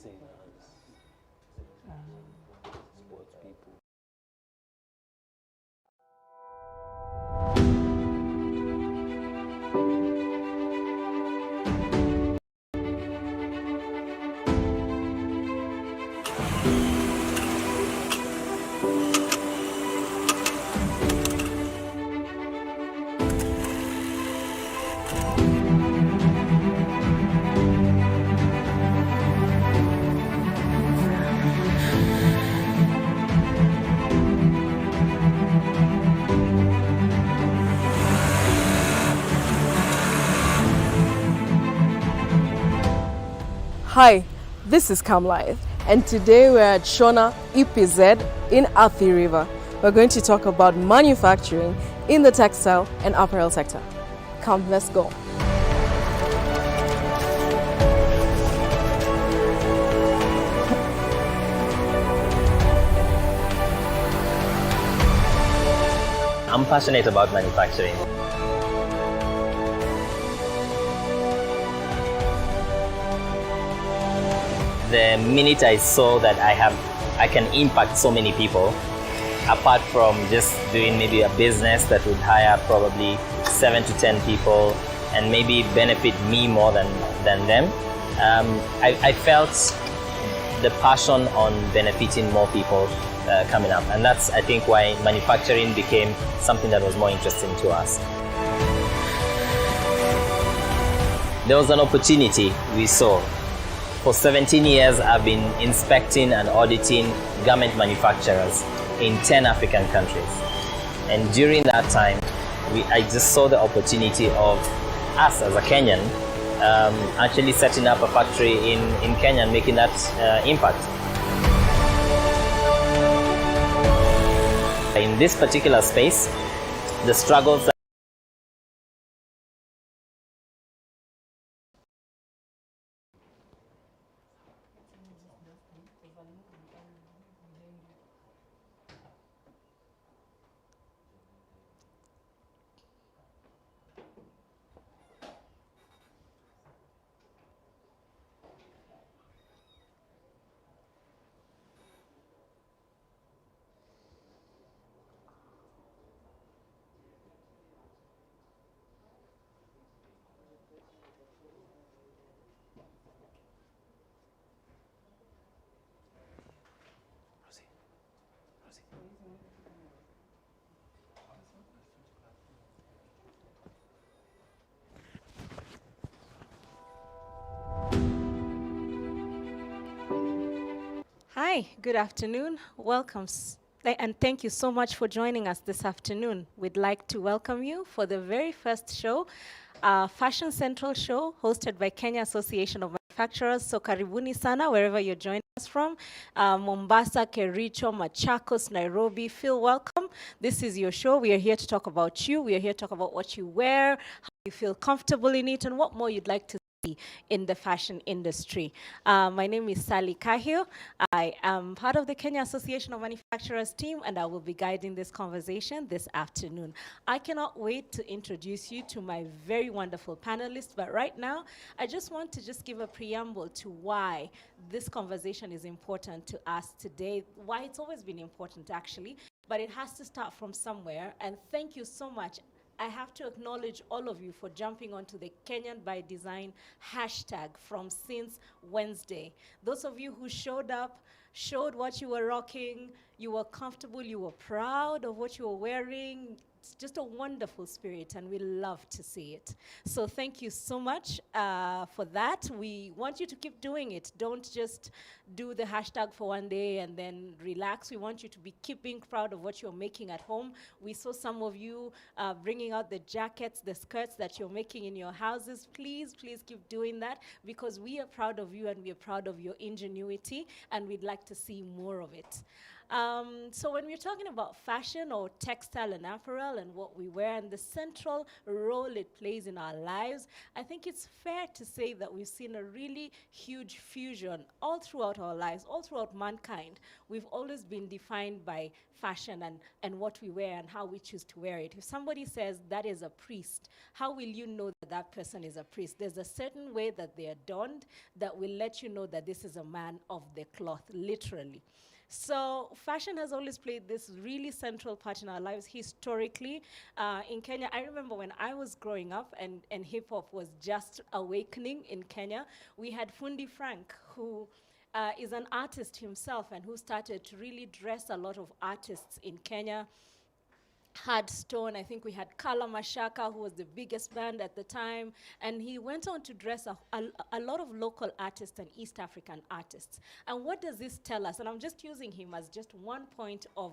singers, sports people. Hi, this is KAM Live, and today we're at Shona EPZ in Athi River. We're going to talk about manufacturing in the textile and apparel sector. Come, let's go. I'm passionate about manufacturing. The minute I saw that I can impact so many people, apart from just doing maybe a business that would hire probably 7 to 10 people and maybe benefit me more than them, I felt the passion on benefiting more people coming up, and that's, I think, why manufacturing became something that was more interesting to us. There was an opportunity we saw. For 17 years, I've been inspecting and auditing garment manufacturers in 10 African countries. And during that time, I just saw the opportunity of us as a Kenyan actually setting up a factory in Kenya and making that impact. In this particular space, the struggles Hi, good afternoon. Welcome. And thank you so much for joining us this afternoon. We'd like to welcome you for the very first show, Fashion Central show, hosted by Kenya Association of Manufacturers. So karibuni sana, wherever you're joining us from. Mombasa, Kericho, Machakos, Nairobi, feel welcome. This is your show. We are here to talk about you. We are here to talk about what you wear, how you feel comfortable in it, and what more you'd like to in the fashion industry. My name is Sally Kahil. I am part of the Kenya Association of Manufacturers team, and I will be guiding this conversation this afternoon. I cannot wait to introduce you to my very wonderful panelists, but right now, I just want to just give a preamble to why this conversation is important to us today, why it's always been important actually, but it has to start from somewhere, and thank you so much. I have to acknowledge all of you for jumping onto the Kenyan by Design hashtag from since Wednesday. Those of you who showed up, showed what you were rocking, you were comfortable, you were proud of what you were wearing. It's just a wonderful spirit, and we love to see it. So thank you so much for that. We want you to keep doing it. Don't just do the hashtag for one day and then relax. We want you to be keeping proud of what you're making at home. We saw some of you bringing out the jackets, the skirts that you're making in your houses. Please, please keep doing that, because we are proud of you and we are proud of your ingenuity, and we'd like to see more of it. So when we're talking about fashion or textile and apparel and what we wear and the central role it plays in our lives, I think it's fair to say that we've seen a really huge fusion all throughout our lives, all throughout mankind. We've always been defined by fashion and what we wear and how we choose to wear it. If somebody says that is a priest, how will you know that that person is a priest? There's a certain way that they are donned that will let you know that this is a man of the cloth, literally. So fashion has always played this really central part in our lives historically. In Kenya, I remember when I was growing up and hip-hop was just awakening in Kenya, we had Fundi Frank, who is an artist himself and who started to really dress a lot of artists in Kenya. Had Stone, I think we had Kala Mashaka, who was the biggest band at the time, and he went on to dress a lot of local artists and East African artists. And what does this tell us? And I'm just using him as just one point of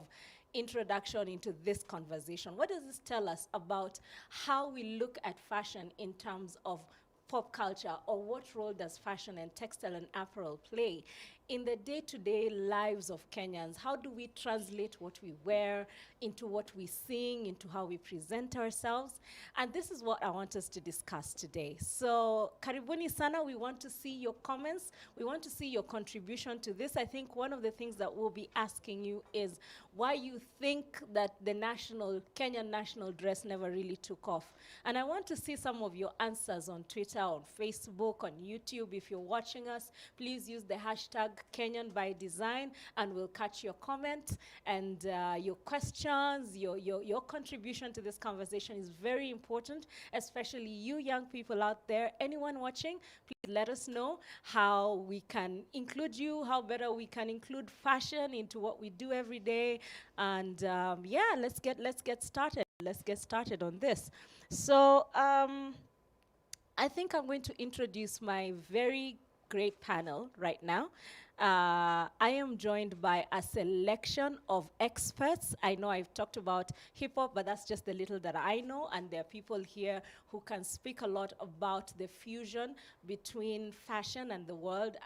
introduction into this conversation. What does this tell us about how we look at fashion in terms of pop culture, or what role does fashion and textile and apparel play in the day-to-day lives of Kenyans? How do we translate what we wear into what we sing, into how we present ourselves? And this is what I want us to discuss today. So, karibuni sana, we want to see your comments. We want to see your contribution to this. I think one of the things that we'll be asking you is why you think that the Kenyan national dress never really took off. And I want to see some of your answers on Twitter, on Facebook, on YouTube. If you're watching us, please use the hashtag Kenyan by Design, and we'll catch your comments and your questions, your contribution to this conversation is very important, especially you young people out there. Anyone watching, please let us know how we can include you, how better we can include fashion into what we do every day. And yeah, let's get started. Let's get started on this. So I think I'm going to introduce my very great panel right now. I am joined by a selection of experts. I know I've talked about hip-hop, but that's just the little that I know, and there are people here who can speak a lot about the fusion between fashion and the world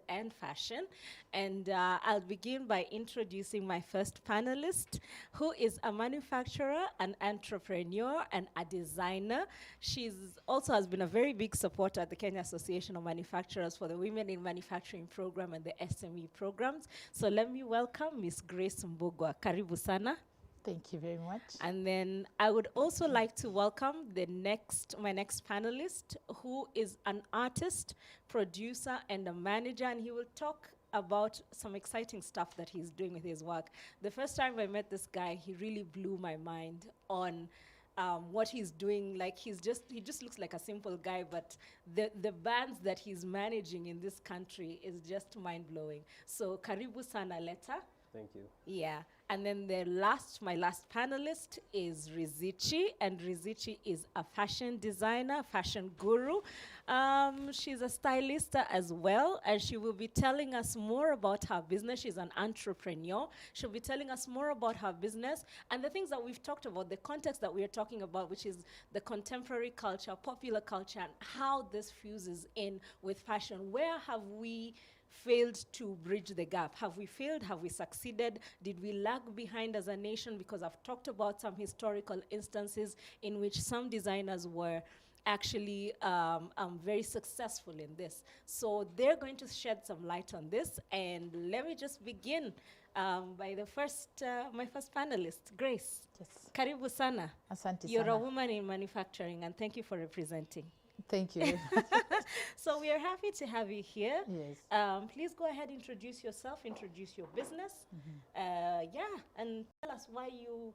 and fashion. And I'll begin by introducing my first panelist, who is a manufacturer, an entrepreneur, and a designer. She's also has been a very big supporter at the Kenya Association of Manufacturers for the Women in Manufacturing program and the SME programs. So let me welcome Miss Grace Mbugwa. Karibu sana. Thank you very much. And then I would also like to welcome my next panelist, who is an artist, producer, and a manager, and he will talk about some exciting stuff that he's doing with his work. The first time I met this guy, he really blew my mind on what he's doing. Like he just looks like a simple guy, but the bands that he's managing in this country is just mind-blowing. So karibu sana Leta. Thank you. Yeah, and then my last panelist is Rizichi, and Rizichi is a fashion designer, fashion guru. She's a stylist as well, and she will be telling us more about her business. She's an entrepreneur. She'll be telling us more about her business and the things that we've talked about, the context that we are talking about, which is the contemporary culture, popular culture, and how this fuses in with fashion. Where have we failed to bridge the gap? Have we failed? Have we succeeded? Did we lag behind as a nation? Because I've talked about some historical instances in which some designers were actually very successful in this. So they're going to shed some light on this. And let me just begin by my first panelist, Grace. Yes. Karibu sana. Asante You're sana. a woman in manufacturing, and thank you for representing. Thank you. So we are happy to have you here. Yes. Please go ahead, introduce yourself, introduce your business. And tell us why you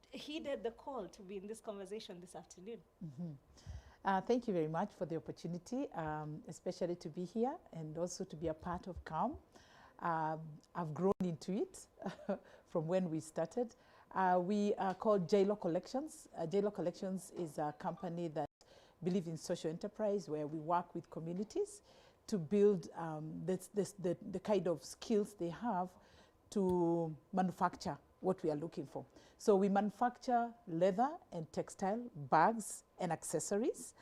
heeded the call to be in this conversation this afternoon. Thank you very much for the opportunity, especially to be here and also to be a part of KAM. I've grown into it from when we started. We are called JLO Collections. JLO Collections is a company that believe in social enterprise, where we work with communities to build the kind of skills they have to manufacture what we are looking for. So we manufacture leather and textile, bags and accessories.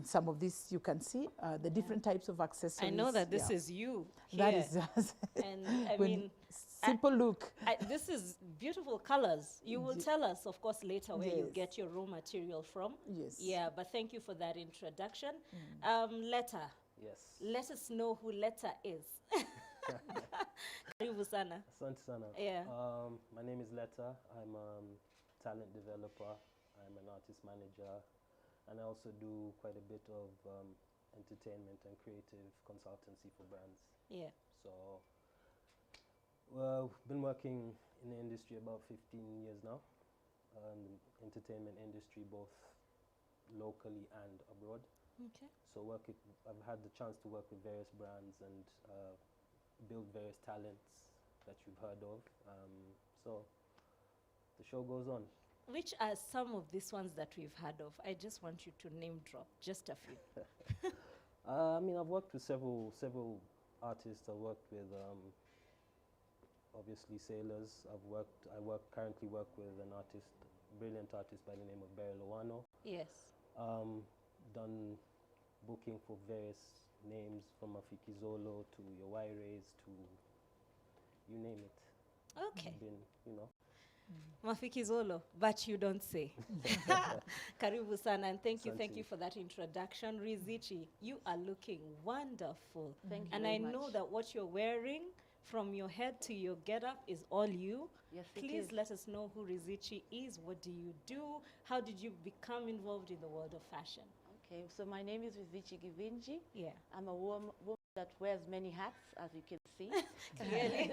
Some of this you can see, the different types of accessories. I know that this yeah. is you That here. is us. And I When mean, simple look. this is beautiful colors. You will tell us, of course, later where you Yes. get your raw material from. Yes. Yeah, but thank you for that introduction. Letta, Yes. let us know who Letta is. Karibu sana. Asante sana. Yeah. My name is Letta. I'm a talent developer. I'm an artist manager. And I also do quite a bit of entertainment and creative consultancy for brands. Yeah. So, well, I've been working in the industry about 15 years now. Entertainment industry, both locally and abroad. Okay. So I've had the chance to work with various brands and build various talents that you've heard of. So the show goes on. Which are some of these ones that we've heard of? I just want you to name drop just a few. I mean, I've worked with several artists. I've worked with obviously sailors. Currently work with an artist, brilliant artist by the name of Barry Lowano. Yes. Done booking for various names from Afiki Zolo to Yowaires to you name it. Okay. Been, you know. Mafiki Zolo, but you don't say. Karibu sana, and thank you for that introduction. Rizichi, you are looking wonderful. Thank you and very I know much. that what you're wearing from your head to your getup is all you. Yes, it Please is. let us know who Rizichi is. What do you do? How did you become involved in the world of fashion? Okay, so my name is Vizichi Givinji. Yeah. I'm a woman that wears many hats, as you can see. Clearly.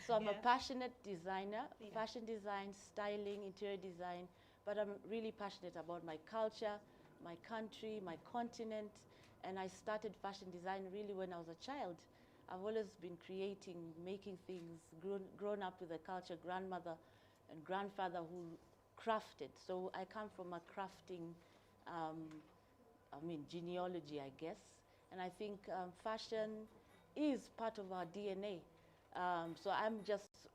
So I'm Yeah. a passionate designer, Yeah. fashion design, styling, interior design, but I'm really passionate about my culture, my country, my continent, and I started fashion design really when I was a child. I've always been creating, making things, grown up with a culture, grandmother and grandfather who crafted. So I come from a crafting genealogy, I guess. And I think fashion is part of our DNA. So I'm just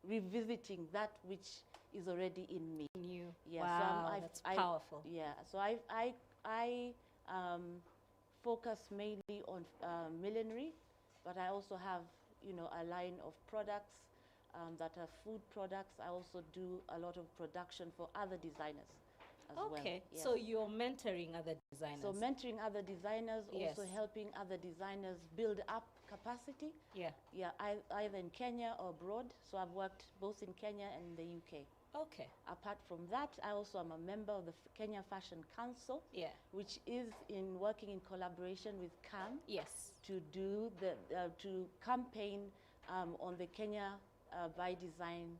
revisiting that which is already in me. You. Yeah, Wow, that's powerful. Yeah, so I focus mainly on millinery, but I also have, a line of products that are food products. I also do a lot of production for other designers as well. Okay, Yes. so you're mentoring other designers. So mentoring other designers, Yes. also helping other designers build up capacity. Yeah. Yeah, either in Kenya or abroad. So I've worked both in Kenya and in the UK. Okay. Apart from that, I also am a member of the Kenya Fashion Council, Yeah. which is working in collaboration with KAM Yes. to do to campaign on the Kenya by Design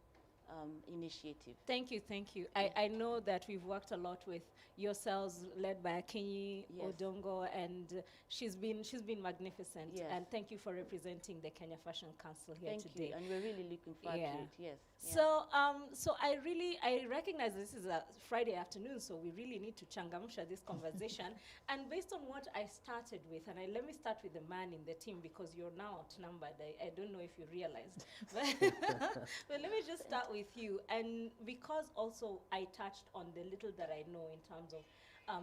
initiative. Thank you, thank you. I know that we've worked a lot with yourselves, led by Akinyi Yes. Odongo, and she's been magnificent. Yes. And thank you for representing the Kenya Fashion Council here Thank today. you, and we're really looking forward Yeah. to it. Yes. Yeah. So I recognize this is a Friday afternoon, so we really need to changamsha this conversation. And based on what I started with, and let me start with the man in the team because you're now outnumbered. I don't know if you realized, but let me just start with you. And because also I touched on the little that I know in terms of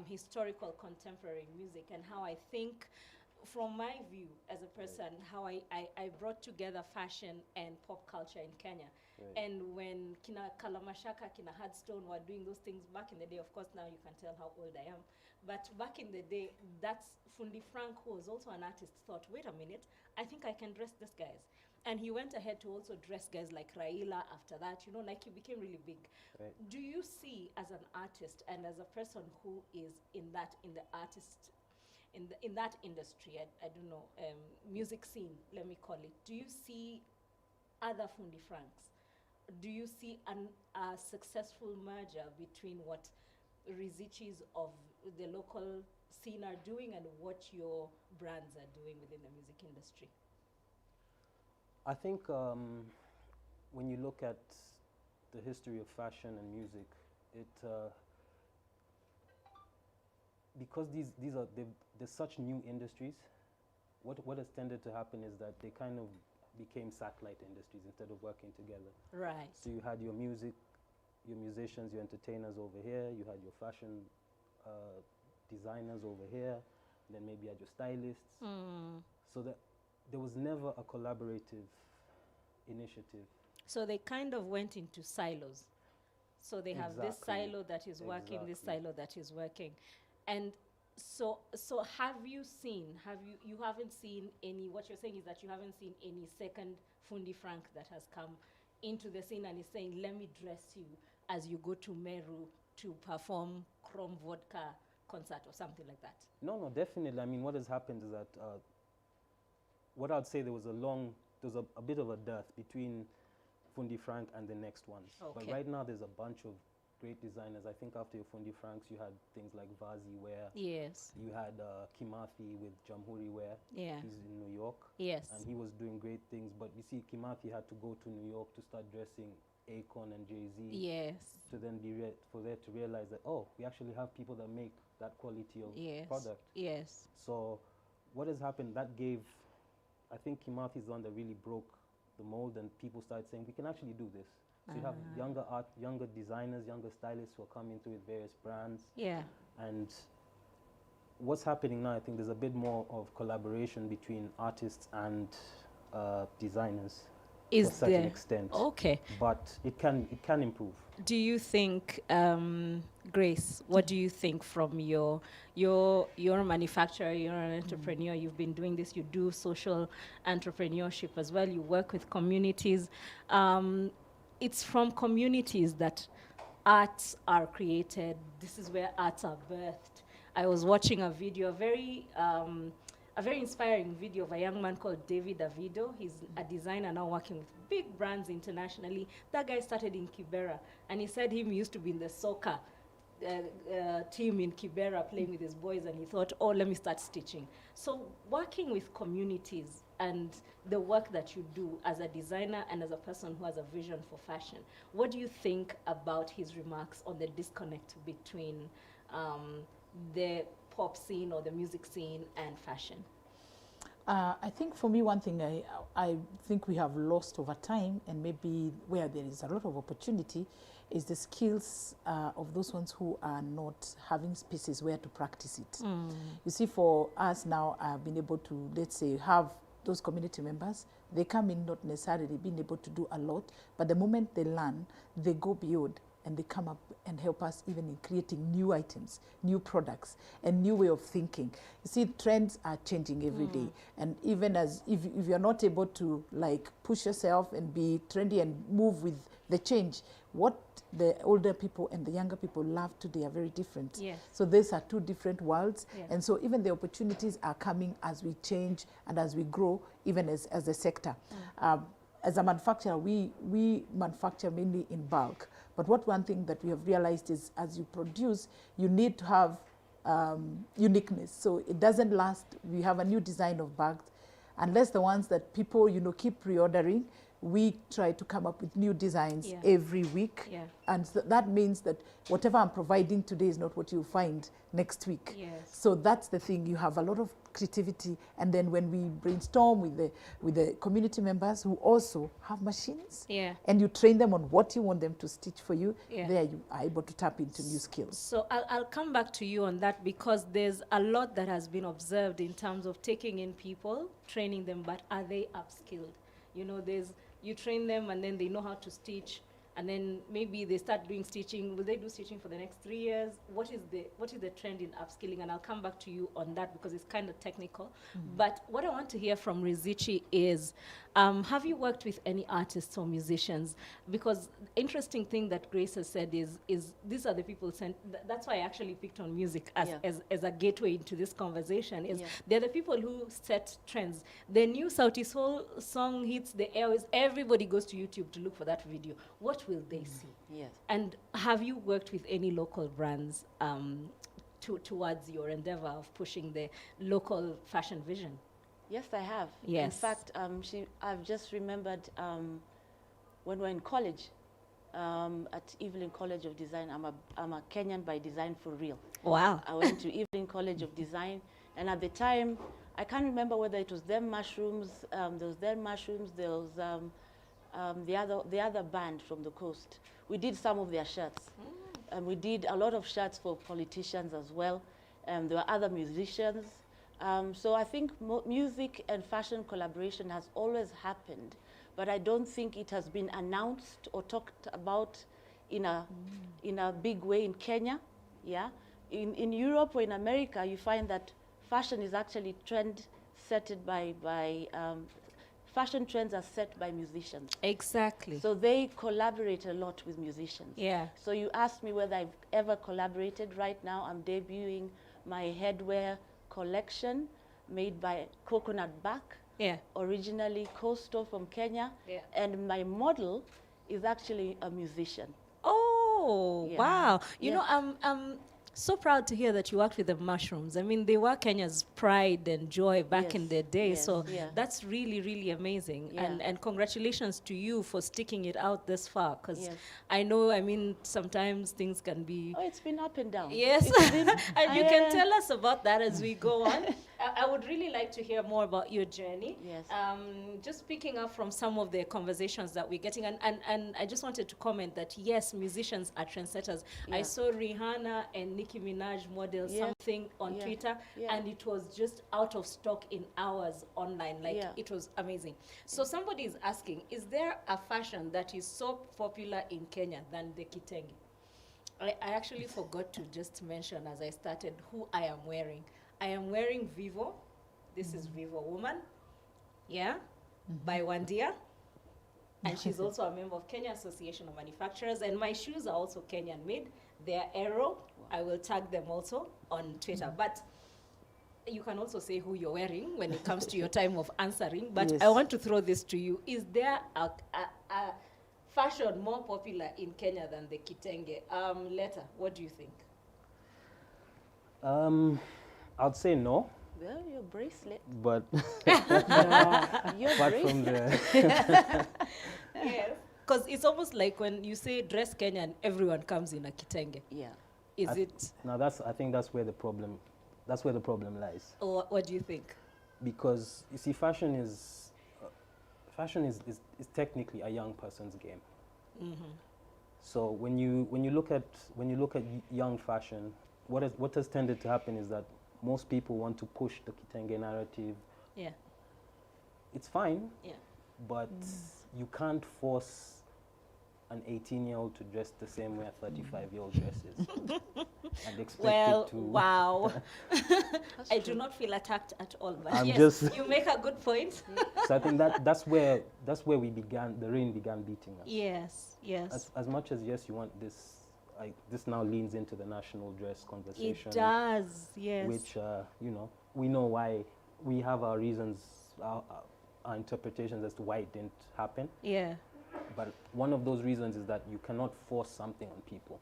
historical contemporary music and how I think, from my view as a person, how I brought together fashion and pop culture in Kenya. Right. And when Kina Kalamashaka, Kina Hardstone were doing those things back in the day, of course now you can tell how old I am, but back in the day, that's Fundi Frank, who was also an artist, thought, wait a minute, I think I can dress these guys. And he went ahead to also dress guys like Raila after that, like he became really big. Right. Do you see, as an artist and as a person who is in that industry, I don't know, music scene, let me call it, do you see other Fundi Franks? Do you see a successful merger between what Rizichis of the local scene are doing and what your brands are doing within the music industry? I think when you look at the history of fashion and music, because they're such new industries, what has tended to happen is that they kind of became satellite industries instead of working together. Right. So you had your musicians, your entertainers over here, you had your fashion designers over here, then maybe you had your stylists. So that there was never a collaborative initiative. So they kind of went into silos. So they have this Exactly. silo that is working, this Exactly. silo that is working. And so have you seen, you haven't seen any, what you're saying is that you haven't seen any second Fundi Frank that has come into the scene and is saying, let me dress you as you go to Meru to perform Chrome Vodka concert or something like that? No, definitely. I mean, what has happened is that what I'd say there was a bit of a dearth between Fundi Frank and the next ones. But Okay. right now there's a bunch of great designers. I think after your Fundi Franks, you had things like Vazi Wear. Yes. You had Kimathi with Jamhuri Wear. Yeah. He's in New York. Yes. And he was doing great things. But you see, Kimathi had to go to New York to start dressing Akon and Jay-Z. Yes. To then for there to realize that, oh, we actually have people that make that quality of Yes. product. Yes. So what has happened, that gave, I think Kimathi is the one that really broke the mold, and people started saying, we can actually do this. So you have younger designers, younger stylists who are coming through with various brands. Yeah. And what's happening now, I think there's a bit more of collaboration between artists and designers to a certain extent. Okay. But it can improve. Do you think, Grace, what do you think from you're a manufacturer, you're an entrepreneur, you've been doing this, you do social entrepreneurship as well, you work with communities. It's from communities that arts are created. This is where arts are birthed. I was watching a video, a very inspiring video of a young man called David Davido. He's a designer now working with big brands internationally. That guy started in Kibera, and he said he used to be in the soccer team in Kibera playing with his boys, and he thought, oh, let me start stitching. So working with communities and the work that you do as a designer and as a person who has a vision for fashion, what do you think about his remarks on the disconnect between the pop scene or the music scene and fashion? I think for me, one thing I think we have lost over time, and maybe where there is a lot of opportunity, is the skills of those ones who are not having spaces where to practice it. You see, for us now, I've been able to, let's say, have those community members. They come in not necessarily being able to do a lot, but the moment they learn, they go beyond and they come up and help us even in creating new items, new products, and new way of thinking. You see, trends are changing every day. And even as if you're not able to like push yourself and be trendy and move with the change, what the older people and the younger people love today are very different. Yes. So these are two different worlds. Yeah. And so even the opportunities are coming as we change and as we grow, even as a sector. As a manufacturer, we manufacture mainly in bulk. But one thing that we have realized is as you produce, you need to have uniqueness. So it doesn't last. We have a new design of bags. Unless the ones that people, keep pre-ordering, we try to come up with new designs every week. Yeah. And that means that whatever I'm providing today is not what you'll find next week. Yes. So that's the thing. You have a lot of creativity. And then when we brainstorm with the community members who also have machines, and you train them on what you want them to stitch for you, there you are able to tap into new skills. So I'll come back to you on that, because there's a lot that has been observed in terms of taking in people, training them, but are they upskilled? You train them and then they know how to stitch, and then maybe they start doing stitching. Will they do stitching for the next 3 years? What is the trend in upskilling? And I'll come back to you on that because it's kind of technical. But what I want to hear from Rizichi is, have you worked with any artists or musicians? Because interesting thing that Grace has said is these are the people that's why I actually picked on music as a gateway into this conversation. They're the people who set trends. The new Sauti Sol song hits the airways. Everybody goes to YouTube to look for that video. What will they see? Yes. And have you worked with any local brands towards your endeavor of pushing the local fashion vision? Yes, I have. Yes. In fact, I've just remembered when we were in college, at Evelyn College of Design. I'm a Kenyan by design for real. Wow. I went to Evelyn College of Design, and at the time, I can't remember whether it was them mushrooms. There was them mushrooms. There was the other band from the coast. We did some of their shirts, and we did a lot of shirts for politicians as well. There were other musicians. So I think music and fashion collaboration has always happened, but I don't think it has been announced or talked about in a big way in Kenya. Yeah, in Europe or in America, you find that fashion is actually set by fashion trends are set by musicians. Exactly. So they collaborate a lot with musicians. Yeah. So you asked me whether I've ever collaborated. Right now, I'm debuting my headwear collection made by Coconut Back. Yeah. Originally coastal from Kenya. Yeah. And my model is actually a musician. Oh, Yeah. wow. You Yeah. know, I'm so proud to hear that you worked with the mushrooms. I mean, they were Kenya's pride and joy back in Yes, the day. yes, So yeah. that's really, really amazing. Yeah. And congratulations to you for sticking it out this far. Because Yes. I know, I mean, sometimes things can be... Oh, it's been up and down. Yes, It's been- and you can tell us about that as we go on. I would really like to hear more about your journey. Yes. Just picking up from some of the conversations that we're getting, and I just wanted to comment that yes, musicians are trendsetters. I Yeah. saw Rihanna and Nicki Minaj model Yes. something on Yeah. Twitter, Yeah. and it was just out of stock in hours online. Like, Yeah. it was amazing. So somebody is asking, is there a fashion that is so popular in Kenya than the kitenge? I actually forgot to just mention as I started who I am wearing. I am wearing Vivo. This is Vivo Woman. Yeah, by Wandia. And she's also a member of Kenya Association of Manufacturers. And my shoes are also Kenyan made. They're Aero. I will tag them also on Twitter. But you can also say who you're wearing when it comes to your time of answering. But Yes. I want to throw this to you. Is there a fashion more popular in Kenya than the kitenge? Letta, what do you think? I'd say no, Well, your bracelet. but Your apart bracelet. from the Yes. Because it's almost like when you say dress Kenyan, everyone comes in a kitenge. Yeah. Is I- it, now I think that's where the problem lies, or what do you think? because you see fashion is technically a young person's game. So when you look at young fashion, what has tended to happen is that most people want to push the kitenge narrative. Yeah. It's fine, Yeah. but you can't force an 18-year-old to dress the same way a 35-year-old dresses and expect Well, it to. wow. I do not feel attacked at all, but I'm yes, just- you make a good point. So I think that's where the rain began beating us. Yes, yes. As much as yes, you want this. This now leans into the national dress conversation. It does, yes. Which we know why. We have our reasons, our interpretations as to why it didn't happen. Yeah. But one of those reasons is that you cannot force something on people.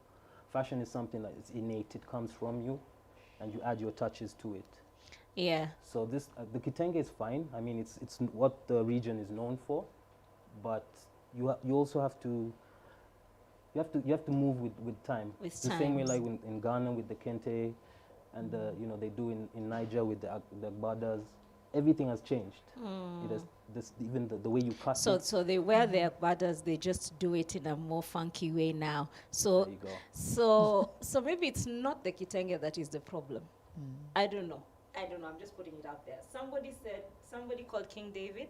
Fashion is something that is innate; it comes from you, and you add your touches to it. Yeah. So this the kitenge is fine. I mean, it's what the region is known for, but you also have to. You have to move with time. With the same way times. like in Ghana with the kente, and they do in Niger with the agbadas. Everything has changed. It has even the way you cut So, it. so they wear their agbadas, they just do it in a more funky way now. So, There you go. so maybe it's not the kitenge that is the problem. I don't know. I'm just putting it out there. Somebody called King David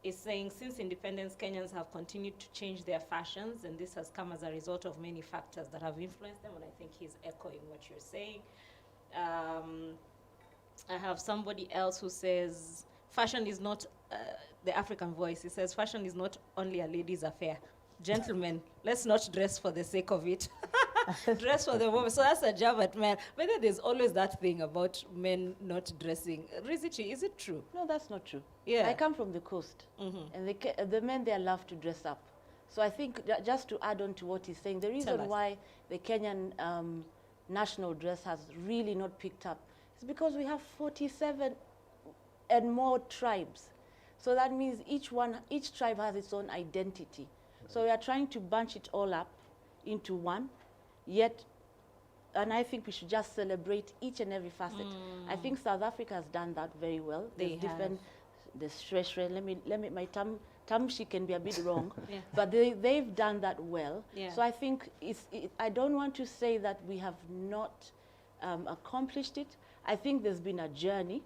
is saying, since independence, Kenyans have continued to change their fashions, and this has come as a result of many factors that have influenced them, and I think he's echoing what you're saying. I have somebody else who says, fashion is not the African voice. He says, fashion is not only a ladies' affair. Gentlemen, let's not dress for the sake of it. Dress for the moment. So that's a jab at men. But then there's always that thing about men not dressing. Rizichi, is it true? No, that's not true. Yeah. I come from the coast, and the men there love to dress up. So I think just to add on to what he's saying, the Tell reason us. why the Kenyan national dress has really not picked up is because we have 47 and more tribes. So that means each tribe has its own identity. So we are trying to bunch it all up into one, and I think we should just celebrate each and every facet. I think South Africa has done that very well. They There's the shre. Let me my tamshi can be a bit wrong, Yeah. but they've done that well. Yeah. So I think I don't want to say that we have not accomplished it. I think there's been a journey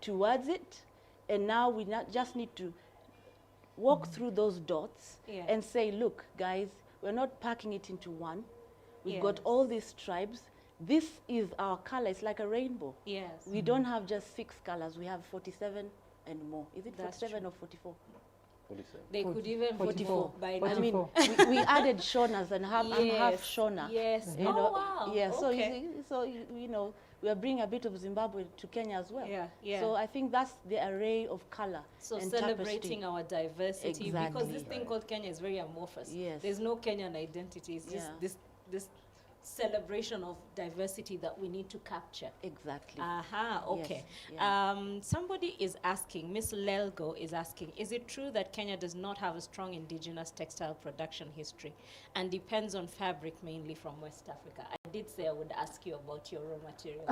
towards it, and now we not just need to walk through those dots and say, look, guys, we're not packing it into one. We've got all these tribes. This is our color. It's like a rainbow. Yes. We don't have just 6 colors. We have 47 and more. Is it That's 47 or 44? 47. They could even 44. by I now. mean, we added Shonas, and I'm half Shona. Yes. You Oh, know, wow. Yeah, so, Okay. you know, we are bringing a bit of Zimbabwe to Kenya as well. Yeah, yeah. So I think that's the array of color. So and celebrating tapestry. our diversity, because Exactly. this thing called Kenya is very amorphous. Yes. There's no Kenyan identity. It's just this celebration of diversity that we need to capture. Exactly. Aha, okay. Yes, yeah. Somebody is asking, Miss Lelgo is asking, is it true that Kenya does not have a strong indigenous textile production history and depends on fabric mainly from West Africa? I did say I would ask you about your raw material.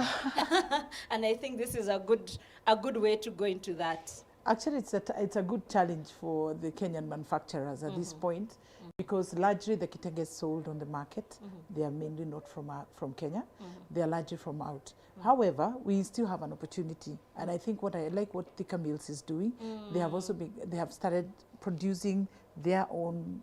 And I think this is a good way to go into that. Actually, it's a good challenge for the Kenyan manufacturers at this point, because largely the kitenge is sold on the market. They are mainly not from Kenya. They are largely from out. However, we still have an opportunity, and I think what I like what Thika Mills is doing. They have also they have started producing their own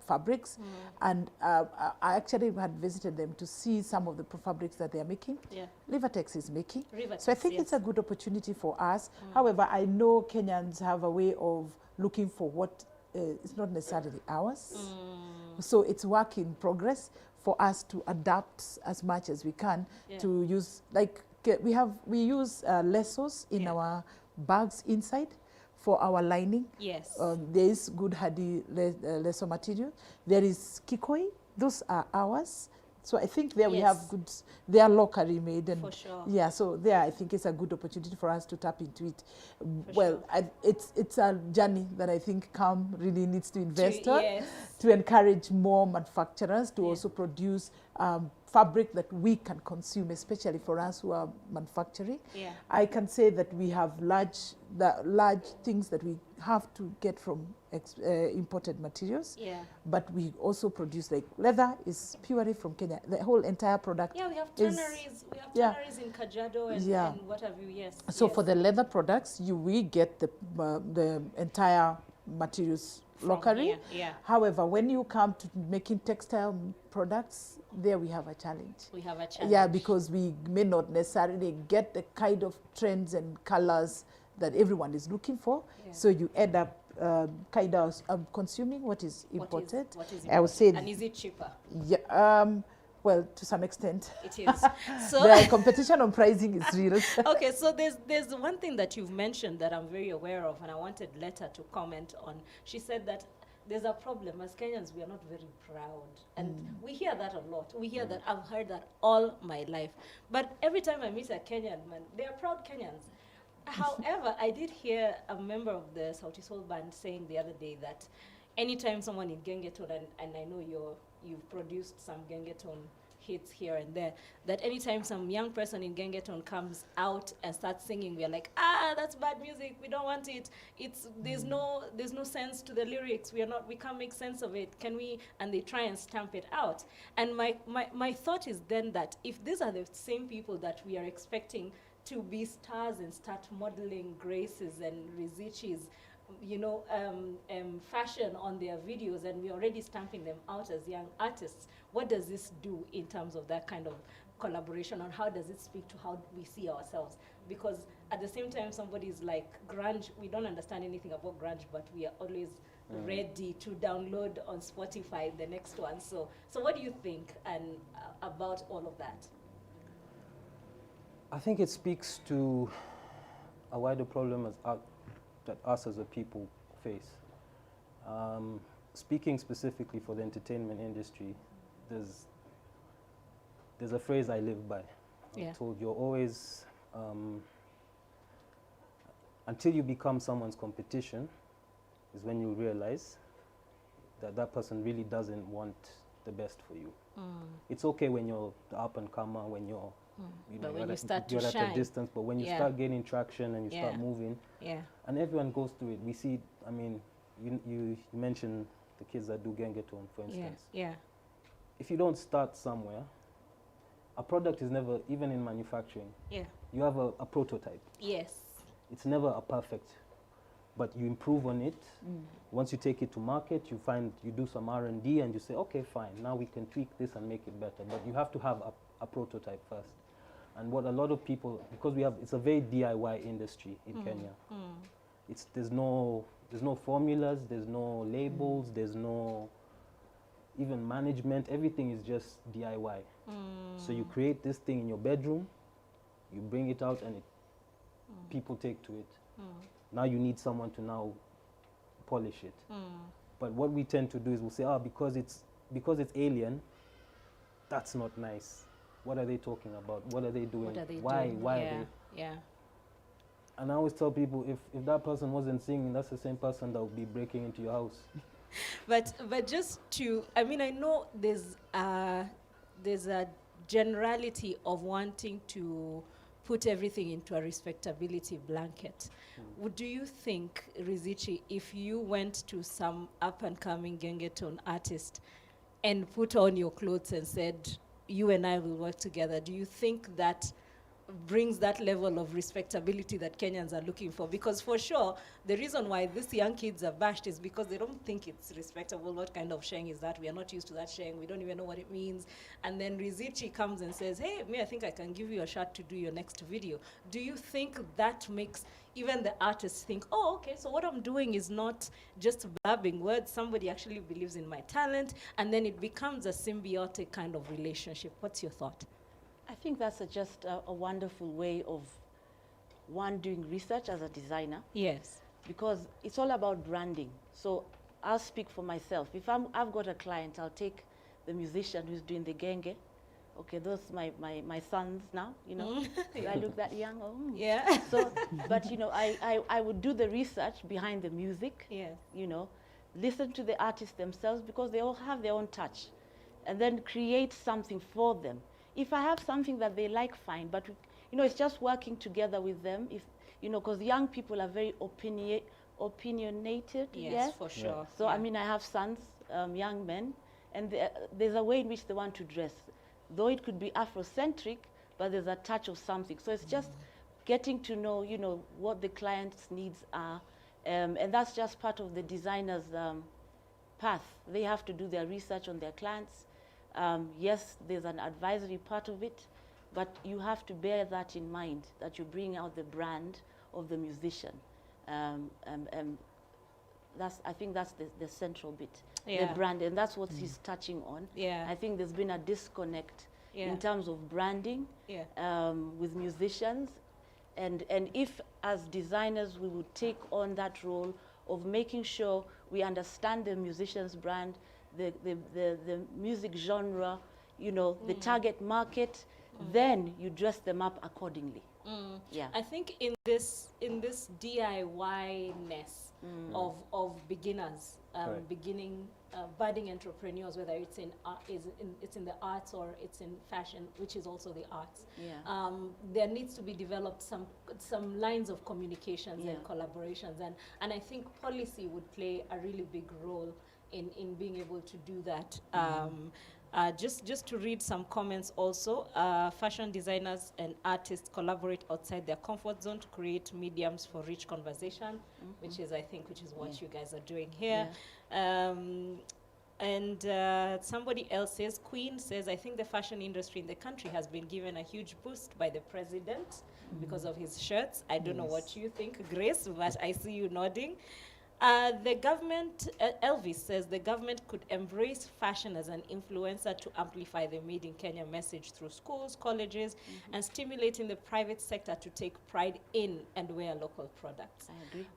fabrics, and I actually had visited them to see some of the fabrics that they are making. Yeah. Livertex is making. Rivertex, So I think it's a good opportunity for us. However, I know Kenyans have a way of looking for what is not necessarily ours. So it's work in progress for us to adapt as much as we can to use, like we use lassos in our bags inside for our lining. Yes. There is good hardy lasso material. There is kikoi. Those are ours. So I think there we have good, they are locally made. And For sure. yeah, so there I think it's a good opportunity for us to tap into it. sure. It's a journey that I think KAM really needs to invest on, yes. to encourage more manufacturers to also produce fabric that we can consume, especially for us who are manufacturing. Yeah. I can say that we have large things that we have to get from imported materials. Yeah. But we also produce, like leather is purely from Kenya. The whole entire product. Yeah, we have is- tanneries. We have yeah. tanneries in Kajiado and, Yeah. and what have you. Yes. So yes. for the leather products, we get the entire materials From locally. here, yeah. However, when you come to making textile products, there we have a challenge. We have a challenge. Yeah, because we may not necessarily get the kind of trends and colors that everyone is looking for. Yeah. So you end up kind of consuming what is What is- imported. what is I would say, And is it cheaper? yeah, well, to some extent. It is. So The competition on pricing is real. okay, so there's one thing that you've mentioned that I'm very aware of, and I wanted Letta to comment on. She said that there's a problem. As Kenyans, we are not very proud. And we hear that a lot. We hear that. I've heard that all my life. But every time I meet a Kenyan man, they are proud Kenyans. However, I did hear a member of the Sauti Sol band saying the other day that anytime someone in Gengeton, and I know you've produced some Gengeton hits here and there, that anytime some young person in Gengeton comes out and starts singing, we're like, that's bad music, we don't want it. There's no sense to the lyrics. We can't make sense of it. Can we? And they try and stamp it out. And my thought is then that if these are the same people that we are expecting to be stars and start modeling Graces and Rizichis, fashion on their videos, and we're already stamping them out as young artists, what does this do in terms of that kind of collaboration, and how does it speak to how we see ourselves? Because at the same time, somebody's like, grunge, we don't understand anything about grunge, but we are always ready to download on Spotify the next one. So what do you think about all of that? I think it speaks to a wider problem that us as a people face. Speaking specifically for the entertainment industry, there's a phrase I live by. Yeah. I'm told you're always, until you become someone's competition, is when you realize that person really doesn't want the best for you. It's okay when you're the up and comer, when you're But when you're you at, start to you're at shine. a distance, but when you Yeah. start gaining traction and you start Yeah. moving, Yeah. and everyone goes through it. We see, I mean, you mentioned the kids that do Gengeton, for Yeah. instance. Yeah. If you don't start somewhere, a product is never, even in manufacturing, Yeah. you have a prototype. Yes. It's never a perfect, but you improve on it. Once you take it to market, you do some R&D and you say, okay, fine, now we can tweak this and make it better. But you have to have a prototype first. And what a lot of people, because it's a very DIY industry in Kenya. There's no formulas, there's no labels, there's no even management. Everything is just DIY. So you create this thing in your bedroom, you bring it out, and people take to it. Now you need someone to now polish it. But what we tend to do is we'll say, because it's alien, that's not nice. What are they talking about? What are they doing? What are they Why? doing? Why Yeah. are they? Yeah. And I always tell people, if that person wasn't singing, that's the same person that would be breaking into your house. But just to, I mean, I know there's a generality of wanting to put everything into a respectability blanket. Do you think, Rizichi, if you went to some up-and-coming gengeton artist and put on your clothes and said, you and I will work together, do you think that brings that level of respectability that Kenyans are looking for? Because for sure, the reason why these young kids are bashed is because they don't think it's respectable. What kind of sheng is that? We are not used to that sheng. We don't even know what it means. And then Rizichi comes and says, hey, I think I can give you a shot to do your next video. Do you think that makes even the artists think, oh, okay, so what I'm doing is not just blabbing words. Somebody actually believes in my talent. And then it becomes a symbiotic kind of relationship. What's your thought? I think that's just a wonderful way of one doing research as a designer. Yes. Because it's all about branding. So I'll speak for myself. If I've got a client, I'll take the musician who's doing the genge. Okay, those my sons now, you know. Do I look that young? Oh. Yeah. So, but you know, I would do the research behind the music. Yeah. You know, listen to the artists themselves because they all have their own touch, and then create something for them. If I have something that they like, fine. But you know, it's just working together with them. If you know, because young people are very opinionated. Yes, for sure. Yeah. So I mean, I have sons, young men, and there's a way in which they want to dress. Though it could be Afrocentric, but there's a touch of something. So it's just getting to know, you know, what the client's needs are, and that's just part of the designer's path. They have to do their research on their clients. Yes, there's an advisory part of it, but you have to bear that in mind, that you bring out the brand of the musician. I think that's the central bit, the brand, and that's what he's touching on. Yeah. I think there's been a disconnect in terms of branding with musicians, and if as designers we would take on that role of making sure we understand the musician's brand, the music genre, you know, the target market, then you dress them up accordingly. Yeah. I think in this DIY-ness of beginners, beginning budding entrepreneurs, whether it's it's in the arts or it's in fashion, which is also the arts. Yeah. There needs to be developed some lines of communications and collaborations, and I think policy would play a really big role in being able to do that. Just to read some comments also, fashion designers and artists collaborate outside their comfort zone to create mediums for rich conversation, which is what you guys are doing here. And somebody else says, Queen says, I think the fashion industry in the country has been given a huge boost by the president because of his shirts. I don't know what you think, Grace, but I see you nodding. The government, Elvis says, the government could embrace fashion as an influencer to amplify the Made in Kenya message through schools, colleges, and stimulating the private sector to take pride in and wear local products. I agree.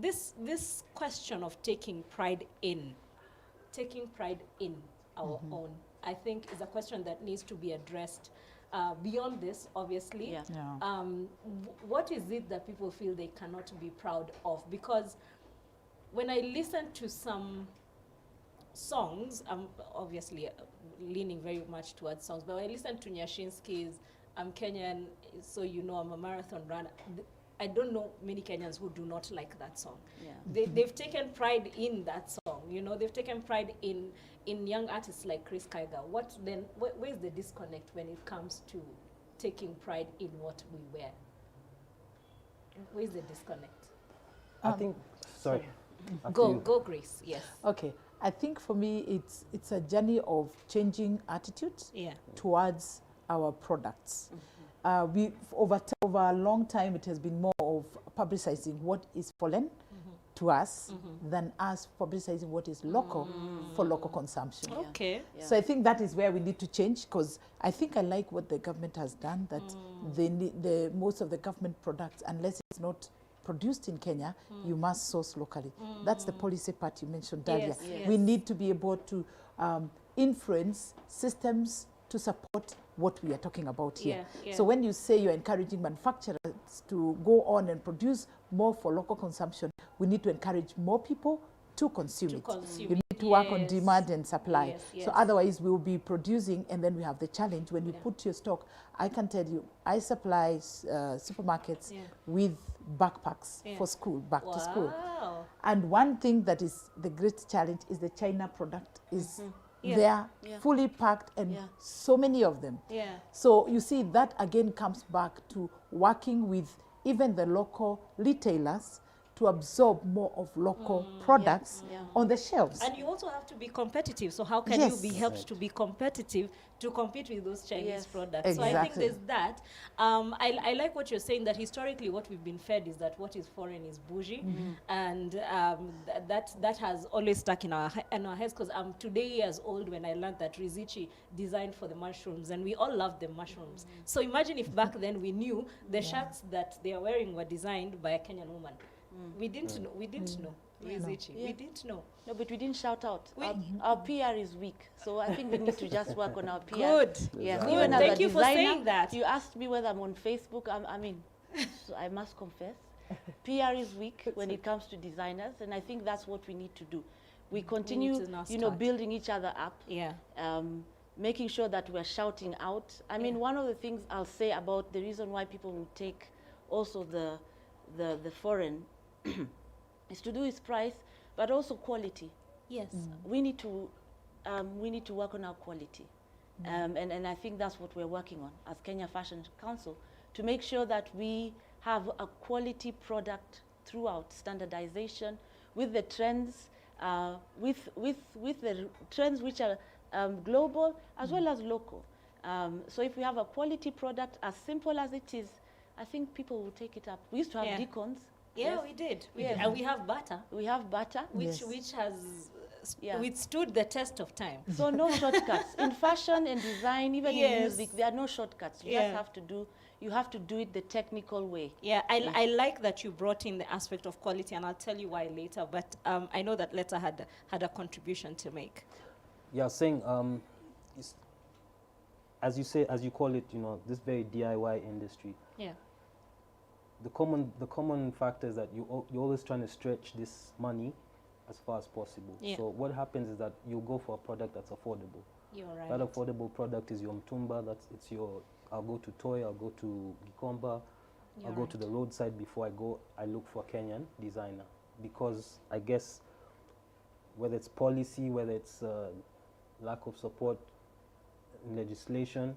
This question of taking pride in our own, I think is a question that needs to be addressed. Beyond this, obviously, what is it that people feel they cannot be proud of? Because when I listen to some songs, I'm obviously leaning very much towards songs, but when I listen to Nyashinsky's I'm Kenyan, so you know I'm a marathon runner, I don't know many Kenyans who do not like that song. Yeah. They've taken pride in that song. strong. You know, they've taken pride in young artists like Chris Kaiga. What then? Where's the disconnect when it comes to taking pride in what we wear? Where's the disconnect? I think, sorry. Go, Grace. Yes. Okay. I think for me, it's a journey of changing attitudes Yeah. towards our products. We over a long time, it has been more of publicizing what is foreign to us than us publicizing what is local for local consumption. Okay. Yeah. So I think that is where we need to change, because I think I like what the government has done, that they need most of the government products, unless it's not produced in Kenya, you must source locally. That's the policy part you mentioned earlier. Yes, yes. We need to be able to influence systems to support what we are talking about here. Yeah, yeah. So when you say you're encouraging manufacturers to go on and produce more for local consumption, we need to encourage more people to consume it. consume You it. need to work on Yes. demand and supply. Yes, yes. So otherwise we'll be producing, and then we have the challenge when you put your stock. I can tell you, I supply supermarkets with backpacks for school, back to school. Wow. And one thing that is the great challenge is the China product is Yeah. there, Yeah. fully packed, and Yeah. so many of them. Yeah. So you see, that again comes back to working with even the local retailers to absorb more of local products Yeah. on the shelves. And you also have to be competitive. So how can Yes. you be helped to be competitive to compete with those Chinese Yes. products? So I think Exactly. there's that. I like what you're saying, that historically what we've been fed is that what is foreign is bougie, and that has always stuck in our heads. Because I'm today years old when I learned that Rizichi designed for the mushrooms, and we all love the mushrooms. So imagine if back then we knew the shirts that they are wearing were designed by a Kenyan woman. We didn't know. We didn't know. Rizichi. Yeah. We didn't know. No, but we didn't shout out. We- Our PR is weak, so I think we need to just work on our PR. Good. Yes. Good. Even as Thank a you for designer, saying that. You asked me whether I'm on Facebook. I mean, so I must confess, PR is weak when it comes to designers, and I think that's what we need to do. We continue, to now you know, start. building each other up. Yeah. Making sure that we're shouting out. I mean, one of the things I'll say about the reason why people will take also the foreign is to do with price, but also quality. Yes. We need to work on our quality, and I think that's what we're working on as Kenya Fashion Council, to make sure that we have a quality product throughout, standardization with the trends, with the trends which are global as well as local. So if we have a quality product, as simple as it is, I think people will take it up. We used to have Yeah. deacons. Yeah, yes. we did. Yes. And we have butter, We have butter. which Yes. which has Yeah. withstood the test of time. So no shortcuts. In fashion and design, even in Yes. music, there are no shortcuts. You Yeah. just have to do it the technical way. Yeah, I like that you brought in the aspect of quality, and I'll tell you why later. But I know that Letta had a contribution to make. Yeah, saying, it's, as you say, as you call it, you know, this very DIY industry. Yeah. The common factor is that you're always trying to stretch this money as far as possible. Yeah. So what happens is that you go for a product that's affordable. You're right. That affordable product is your mtumba. I'll go to Toy. I'll go to Gikomba. You're I'll go right. to the roadside before I look for a Kenyan designer, because I guess whether it's policy, whether it's lack of support in legislation,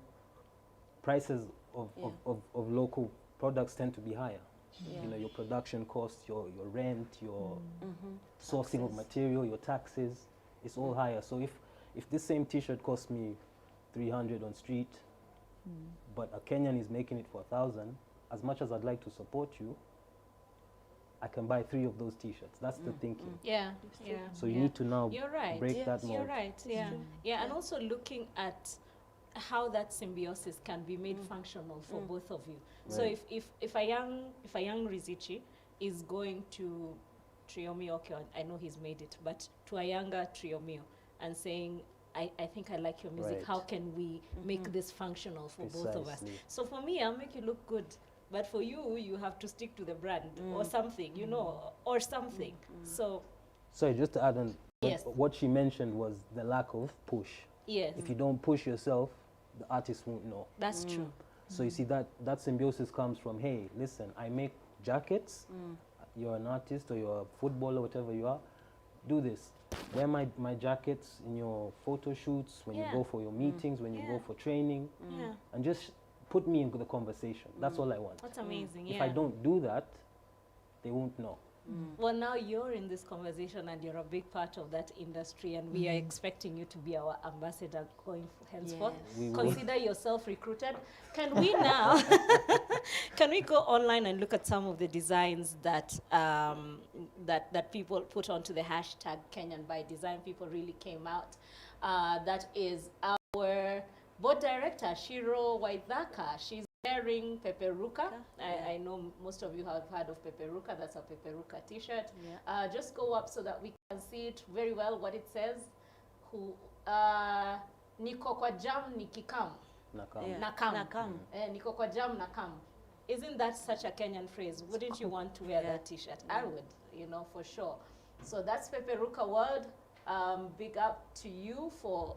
prices of local products tend to be higher. Yeah. You know, your production costs, your rent, your sourcing of material, your taxes, it's all higher. So if this same T-shirt costs me 300 on street, but a Kenyan is making it for 1,000, as much as I'd like to support you, I can buy 3 of those T-shirts. That's the thinking. Yeah, yeah. So you yeah. need to now You're right. break Yes, that mold. You're right. Yeah. Yeah, and also looking at how that symbiosis can be made functional for both of you. So Right. if a young Rizichi is going to Triomio, okay, I know he's made it, but to a younger Triomio and saying, I think I like your music. Right. How can we make this functional for both of us? Precisely. So for me, I'll make you look good. But for you, you have to stick to the brand or something, you know, or something. So, Sorry, just to add on, Yes. what she mentioned was the lack of push. yes, If you don't push yourself, the artist won't know. that's true. So you see that symbiosis comes from, hey, listen, I make jackets. You're an artist or you're a footballer, whatever you are. Do this. wear my jackets in your photo shoots, when you Yeah. go for your meetings, when you Yeah. go for training, Yeah. and just put me into the conversation. That's all I want. That's amazing. If Yeah. I don't do that, they won't know. Well, now you're in this conversation and you're a big part of that industry, and we are expecting you to be our ambassador going henceforth. Yes. We will. Consider yourself recruited. Can we now, can we go online and look at some of the designs that, that people put onto the hashtag Kenyan by Design? People really came out. That is our board director, Shiro Waithaka. She's wearing peperuka. I know most of you have heard of peperuka. That's a peperuka t-shirt. Yeah. Just go up so that we can see it very well, what it says. Who, niko kwa jam nikikam. Nakam. Yeah. Nakam. Nakam. Niko kwa jam nakam. Isn't that such a Kenyan phrase? Wouldn't you want to wear that t-shirt? I would, you know, for sure. So that's peperuka world. Big up to you for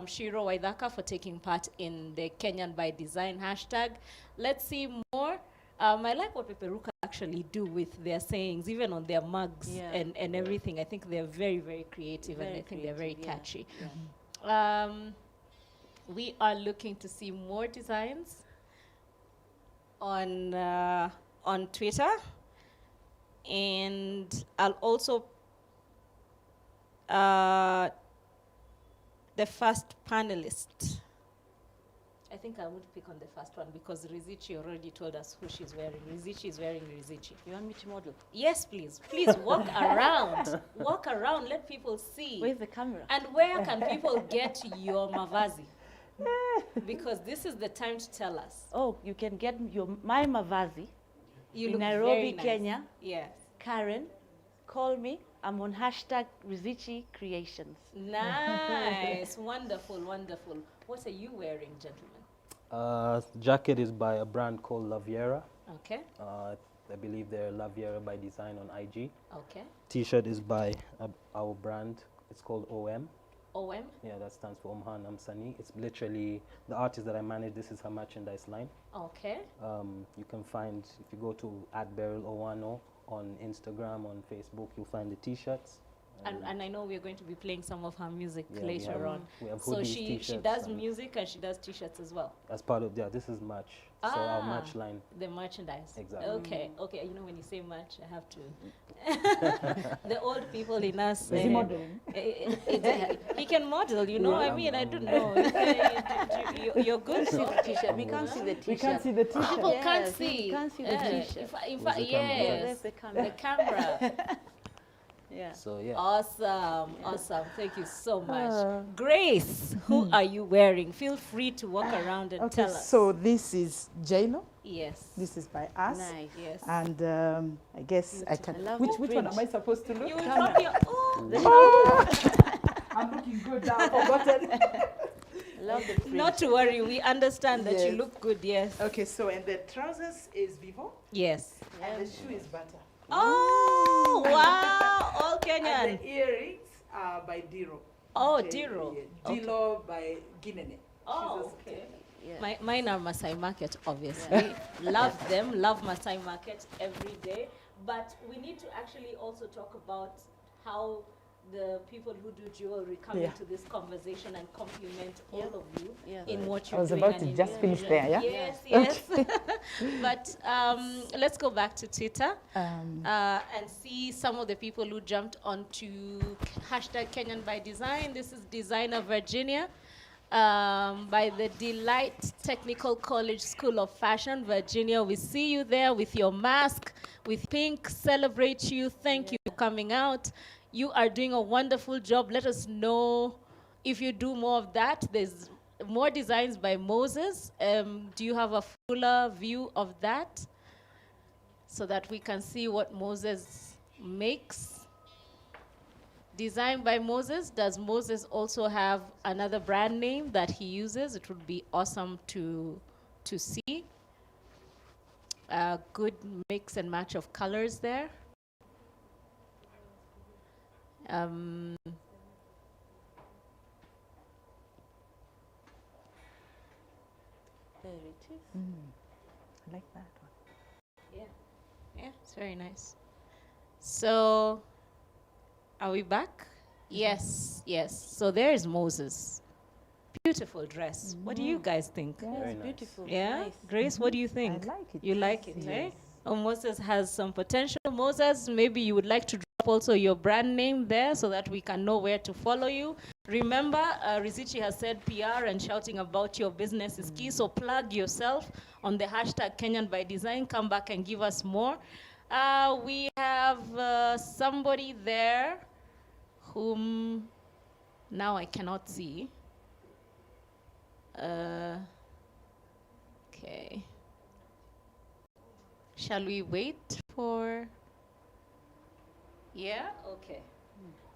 Shiro Waithaka for taking part in the Kenyan by Design hashtag. Let's see more. I like what Peperuka actually do with their sayings, even on their mugs and everything. I think they're very, very creative, and I think they're very catchy. We are looking to see more designs on Twitter, and I'll also the first panelist. I think I would pick on the first one because Rizichi already told us who she's wearing. Rizichi is wearing Rizichi. You want me to model? Yes, please. Please walk around. Walk around. Let people see. Where's the camera? And where can people get your mavazi? Because this is the time to tell us. Oh, you can get my mavazi You in look Nairobi, very nice. Kenya. Yes. Karen, call me. I'm on hashtag Rizichi Creations. Nice. Wonderful, wonderful. What are you wearing, gentlemen? Jacket is by a brand called Laviera. Okay. I believe they're Laviera by Design on IG. Okay. T-shirt is by our brand. It's called OM. OM? Yeah, that stands for Omhan Amsani. It's literally the artist that I manage. This is her merchandise line. Okay. You can find, if you go to @Beryl010 on Instagram, on Facebook, you'll find the T-shirts. And I know we're going to be playing some of her music Yeah, we later have- on. we have So hoodies, she T-shirts, does and music and she does T-shirts as well. as part of, yeah, this is merch. So our merch line. The merchandise. Exactly. Okay, okay. You know, when you say merch, I have to. The old people in us. Is he modeling? He can model, you know. Yeah, I mean, I I'm- don't know. You're good. See the t-shirt. We can't see the t-shirt. We can't see the t-shirt. People can't Yes, see. you can't see the t-shirt. In Where's fact, the camera? yes. There's the camera. The camera. Yeah. So yeah. Awesome, awesome. Thank you so much. Grace, who are you wearing? Feel free to walk around and Okay, tell us. so this is JLo. Yes. This is by us. Nice. Yes. And I guess I can. I love Which the one am I print. supposed to look? You will drop your. Oh, I'm looking good now. I've forgotten. Love the print. not to worry. We understand that you Yes. look good. Yes. Okay, so and the trousers is Vivo Yes. and the shoe is Butter. Oh wow! All And Kenyan. the earrings are by Diro. Oh, Okay, Diro. yeah. Dilo by Ginene. Oh, okay. Yeah. Mine are Masai Market, obviously. Love them, love Masai Market every day. But we need to actually also talk about how the people who do jewelry come Yeah. into this conversation and compliment all of you Yeah. in what I you're was doing. about and to in just your finish vision. there, yeah? Yes, yes. But let's go back to Twitter and see some of the people who jumped onto hashtag Kenyan by Design. This is designer Virginia. By the Delight Technical College School of Fashion. Virginia, we see you there with your mask, with pink, celebrate you. Thank you for coming out. You are doing a wonderful job. Let us know if you do more of that. There's more designs by Moses. Do you have a fuller view of that so that we can see what Moses makes? Designed by Moses. Does Moses also have another brand name that he uses? It would be awesome to see. A good mix and match of colors there. There it is. I like that one. Yeah, it's very nice. So, are we back? Yes, yes. So there is Moses. Beautiful dress. What do you guys think? Yeah. Very It's nice. beautiful. Yeah? Nice. Grace, what do you think? like it. You like it, eh? Yes. Oh, Moses has some potential. Moses, maybe you would like to drop also your brand name there so that we can know where to follow you. Remember, Rizichi has said PR and shouting about your business is key, so plug yourself on the hashtag Kenyan by Design. Come back and give us more. We have somebody there whom now I cannot see. Okay. Shall we wait for? Yeah? Okay.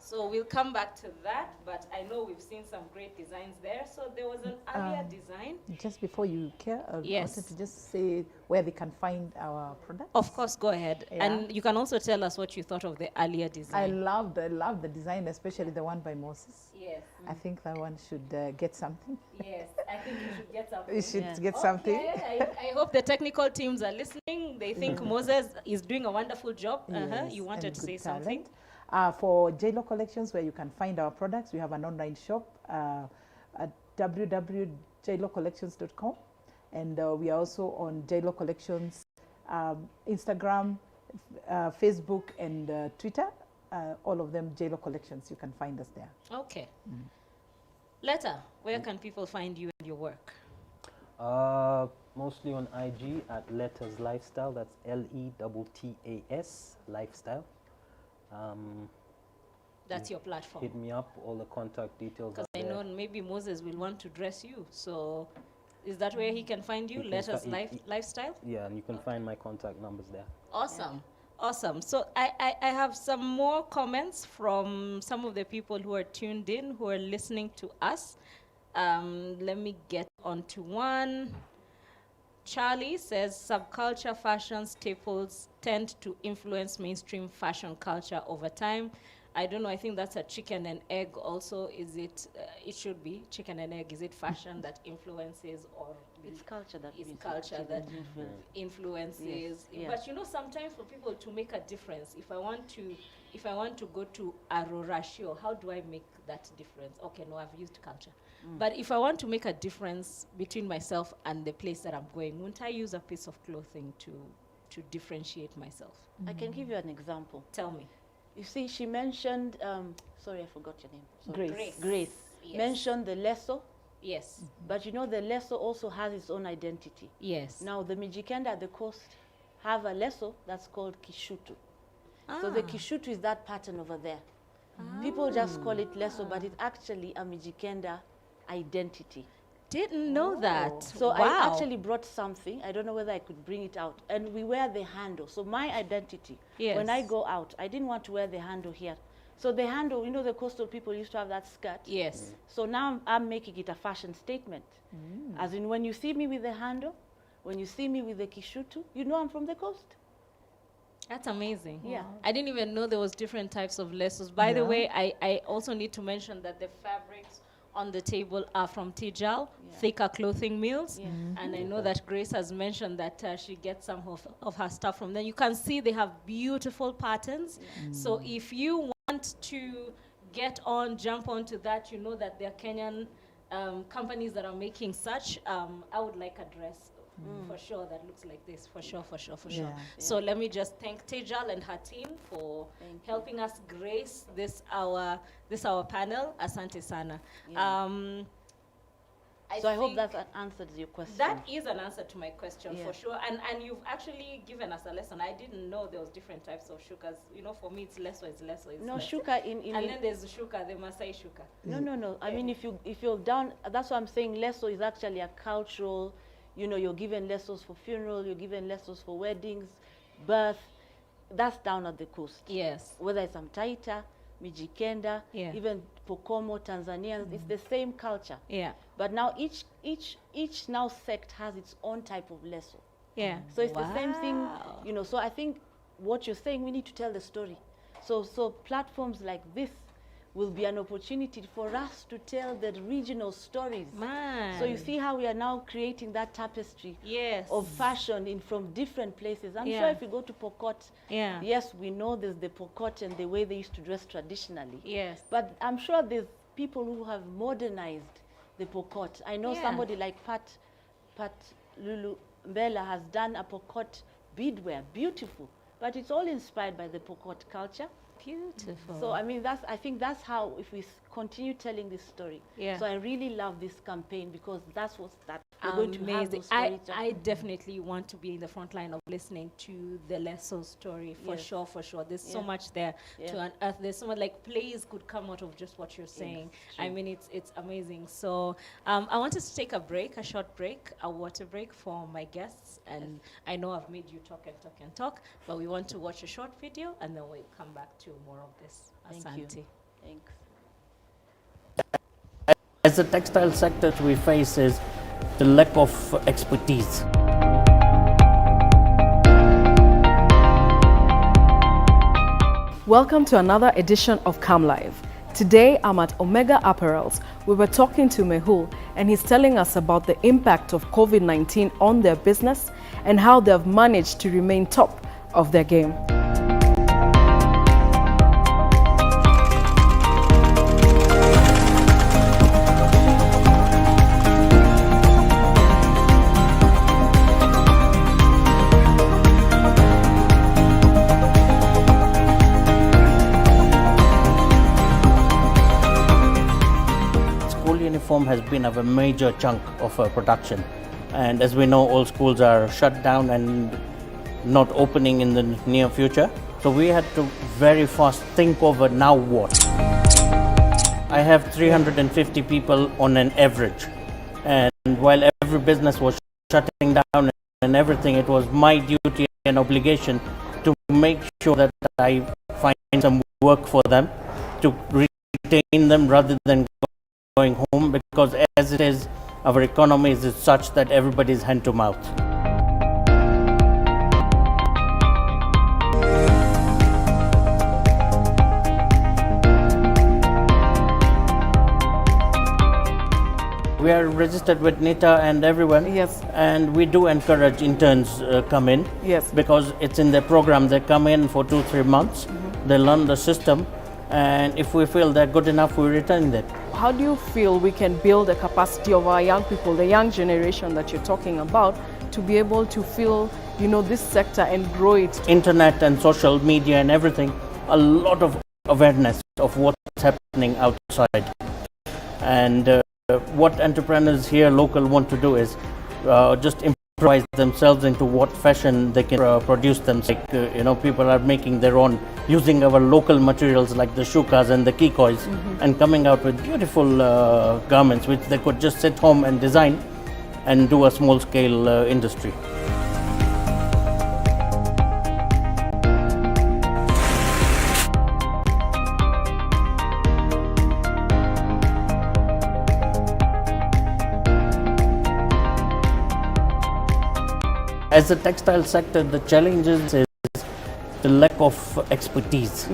So we'll come back to that, but I know we've seen some great designs there. So there was an earlier design. Just before you care, I Yes. wanted to just say where they can find our products. Of course, go ahead. Yeah. And you can also tell us what you thought of the earlier I design. love the design, especially the one by Moses. Yes. I think that one should get something. Yes. I think you should get something. You should Yeah. get something. Okay. I hope the technical teams are listening. They think Moses is doing a wonderful job. Yes, You wanted and to good say something. talent. For JLo Collections, where you can find our products, we have an online shop at www.jlocollections.com. And we are also on JLo Collections, Instagram, Facebook, and Twitter. All of them JLo Collections. You can find us there. Okay. Letta, where can people find you and your work? Mostly on IG at Letters Lifestyle. That's LETTAS Lifestyle. That's your platform. Hit me up. All the contact details Because are I there. know maybe Moses will want to dress you. So is that where he can find you? He can Letters fi- he- Lifestyle? Yeah, and you can find my contact numbers there. Awesome. Awesome. So I have some more comments from some of the people who are tuned in, who are listening to us. Let me get onto one. Charlie says subculture fashion staples tend to influence mainstream fashion culture over time. I don't know, I think that's a chicken and egg also. Is it, it should be chicken and egg. Is it fashion that influences or It's culture that it's means culture it that influence. influences? Yes, yeah. But you know, sometimes for people to make a difference, if I want to go to Arorashio, how do I make that difference? Okay, no, I've used culture. But if I want to make a difference between myself and the place that I'm going, won't I use a piece of clothing to differentiate myself? I can give you an example. Tell me. You see, she mentioned, sorry, I forgot your name. Sorry. Grace. Grace. Yes. Mentioned the lesso, Yes. but you know the lesso also has its own identity. Yes. Now the Mijikenda at the coast have a lesso that's called kishutu. So the kishutu is that pattern over there. People just call it lesso, but it's actually a Mijikenda identity. Didn't know that. So wow. I actually brought something. I don't know whether I could bring it out. And we wear the handle. So my identity, when I Yes. go out, I didn't want to wear the handle here. So the handle, you know, the coastal people used to have that skirt. Yes. So now I'm making it a fashion statement. As in, when you see me with the handle, when you see me with the kishutu, you know I'm from the coast. That's amazing. Yeah. I didn't even know there was different types of lassos. By the Yeah. way, I also need to mention that the fabrics on the table are from Tijal, thicker clothing mills. Yeah. And I know that Grace has mentioned that she gets some of her stuff from there. You can see they have beautiful patterns. So if you want to jump onto that, you know that there are Kenyan companies that are making such. I would like a dress for sure that looks like this, for sure. Yeah. So let me just thank Tejal and her team for helping us grace this our panel. Asante sana. So I hope think that answers your question. that is an answer to my question Yeah. for sure. And you've actually given us a lesson. I didn't know there was different types of shukas. You know, for me it's lesso. no, shuka in And then there's shuka, the Masai shuka. No. I mean, if you're down, that's why I'm saying lesso is actually a cultural. You know, you're given lessos for funeral, you're given lessos for weddings, birth. That's down at the coast. Yes. Whether it's Mtaita, Mijikenda, Yeah. even Pokomo, Tanzanians, it's the same culture. Yeah. But now each now sect has its own type of lesso. Yeah. So it's the same thing, Wow. you know. So I think what you're saying, we need to tell the story. So platforms like this will be an opportunity for us to tell the regional stories. Man. So you see how we are now creating that tapestry Yes. of fashion from different places. I'm Yeah. sure if you go to Pokot, Yeah. yes, we know there's the Pokot and the way they used to dress traditionally. Yes. But I'm sure there's people who have modernized the Pokot. I know Yeah. somebody like Pat Lulu Mbela has done a Pokot beadwear, beautiful. But it's all inspired by the Pokot culture. Beautiful. So I mean, I think that's how, if we continue telling this story. Yeah. So I really love this campaign because that's what's that. We're going to have Amazing. those stories. I definitely want to be in the front line of listening to the Lesso story, for Yes. sure, for sure. There's so Yeah. much there to Yeah. unearth. There's so much, like, plays could come out of just what you're saying. I true. mean, it's amazing. So I wanted to take a short break, a water break for my guests. And I know I've made you talk and talk and talk, but we want to watch a short video and then we'll come back to more of this. Thank you. Asante. Thanks. As the textile sector, we face is the lack of expertise. Welcome to another edition of KAM Live. Today I'm at Omega Apparels. We were talking to Mehul and he's telling us about the impact of COVID-19 on their business and how they've managed to remain top of their game. Uniform has been a major chunk of production, and as we know, all schools are shut down and not opening in the near future. So we had to very fast think over now what. I have 350 people on an average, and while every business was shutting down and everything, it was my duty and obligation to make sure that I find some work for them, to retain them rather than going home, because as it is, our economy is such that everybody is hand to mouth. We are registered with NITA and everyone. Yes. And we do encourage interns come in. Yes. Because it's in their program. They come in for 2-3 months. They learn the system. And if we feel they're good enough, we return them. How do you feel we can build the capacity of our young people, the young generation that you're talking about, to be able to feel, this sector and grow it? Internet and social media and everything, a lot of awareness of what's happening outside. And what entrepreneurs here local want to do is just improvise themselves into what fashion they can produce them. Like, people are making their own, using our local materials like the shukas and the kikois, and coming out with beautiful garments which they could just sit home and design and do a small scale industry. As the textile sector, the challenges is the lack of expertise.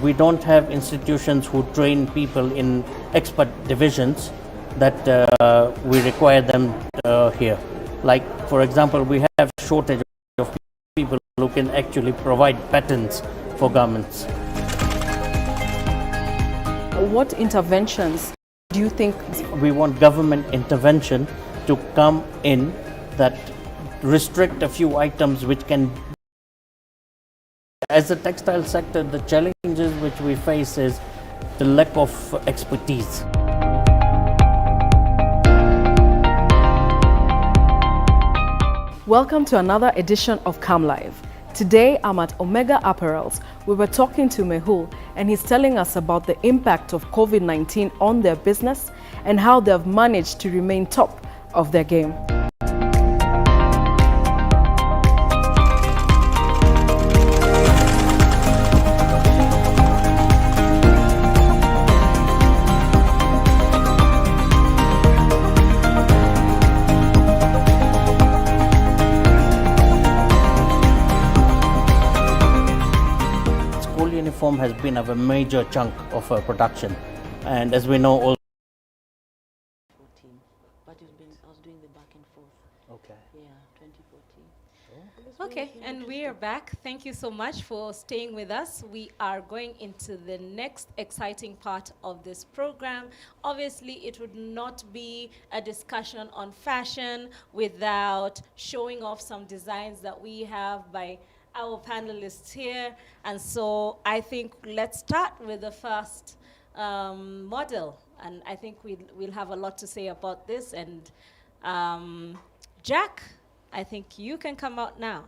We don't have institutions who train people in expert divisions that we require them here. Like, for example, we have shortage of people who can actually provide patterns for garments. What interventions do you think? We want government intervention to come in that restrict a few items which can. As a textile sector, the challenges which we face is the lack of expertise. Welcome to another edition of KAM Live. Today I'm at Omega Apparels. We were talking to Mehul and he's telling us about the impact of COVID-19 on their business and how they've managed to remain top of their game. school uniform has been a major chunk of our production. And as we know, all 14, but I was doing the back and forth. Okay. Yeah, 2014. Okay, and we are back. Thank you so much for staying with us. We are going into the next exciting part of this program. Obviously, it would not be a discussion on fashion without showing off some designs that we have by our panelists here. And so I think let's start with the first model. And I think we'll have a lot to say about this. And Jack, I think you can come out now.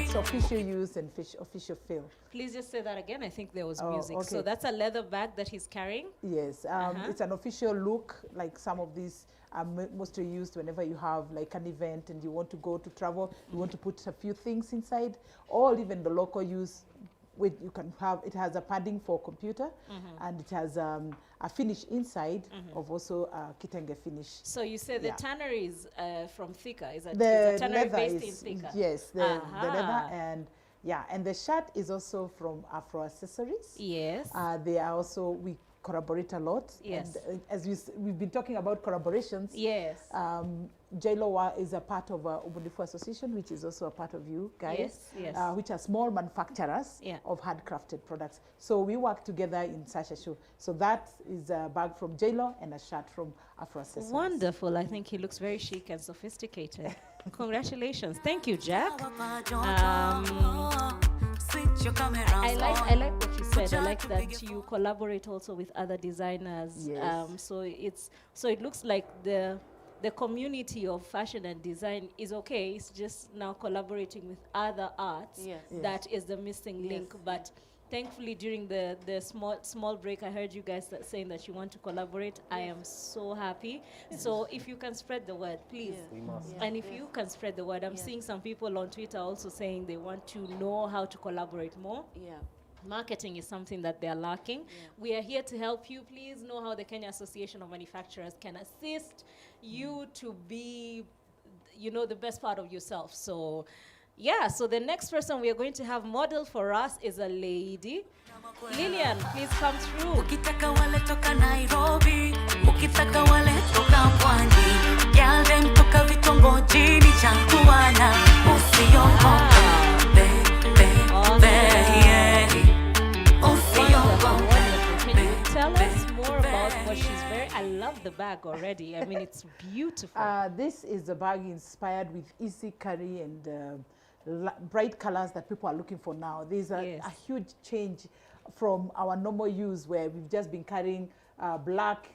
It's official use and official fill. Please just say that again. I think there was Oh, music. okay. So that's a leather bag that he's carrying. Yes, it's an official look, like some of these are mostly used whenever you have like an event and you want to go to travel, you want to put a few things inside, or even the local use. You can have, it has a padding for computer, and it has a finish inside of also kitenge finish. So you say the Yeah. tannery is from Thika. Is a The tannery leather based is, in Thika? yes, the leather, Aha. and yeah, and the shirt is also from Afro Accessories. Yes. They are also, we collaborate a lot. Yes. And as we've been talking about collaborations. Yes. JLOWA is a part of Ubunifu Association, which is also a part of you guys. Yes, yes. Which are small manufacturers Yeah. of handcrafted products. So we work together in such a show. So that is a bag from JLO and a shirt from Afro Accessories. Wonderful. I think he looks very chic and sophisticated. Congratulations. Thank you, Jack. I like what you said. I like that you collaborate also with other designers. Yes. So it looks like the community of fashion and design is okay. It's just now collaborating with other arts. Yes. That is the missing link. But thankfully, during the small break, I heard you guys saying that you want to collaborate. I am so happy. So if you can spread the word, please. Yeah. We must. And if you can spread the word, I'm seeing some people on Twitter also saying they want to know how to collaborate more. Yeah. Marketing is something that they're lacking. We are here to help you. Please know how the Kenya Association of Manufacturers can assist you to be, the best part of yourself. So, yeah, so the next person we are going to have model for us is a lady. Lillian, please come through. Ukitaka wale toka Nairobi, ukitaka wale toka Pwani, girl dem toka vitongojini Changuana, usiogope, Can you tell us more about what she's wearing? I love the bag already. I mean, it's beautiful. This is a bag inspired with easy carry and bright colors that people are looking for now. There's a huge change from our normal use where we've just been carrying black,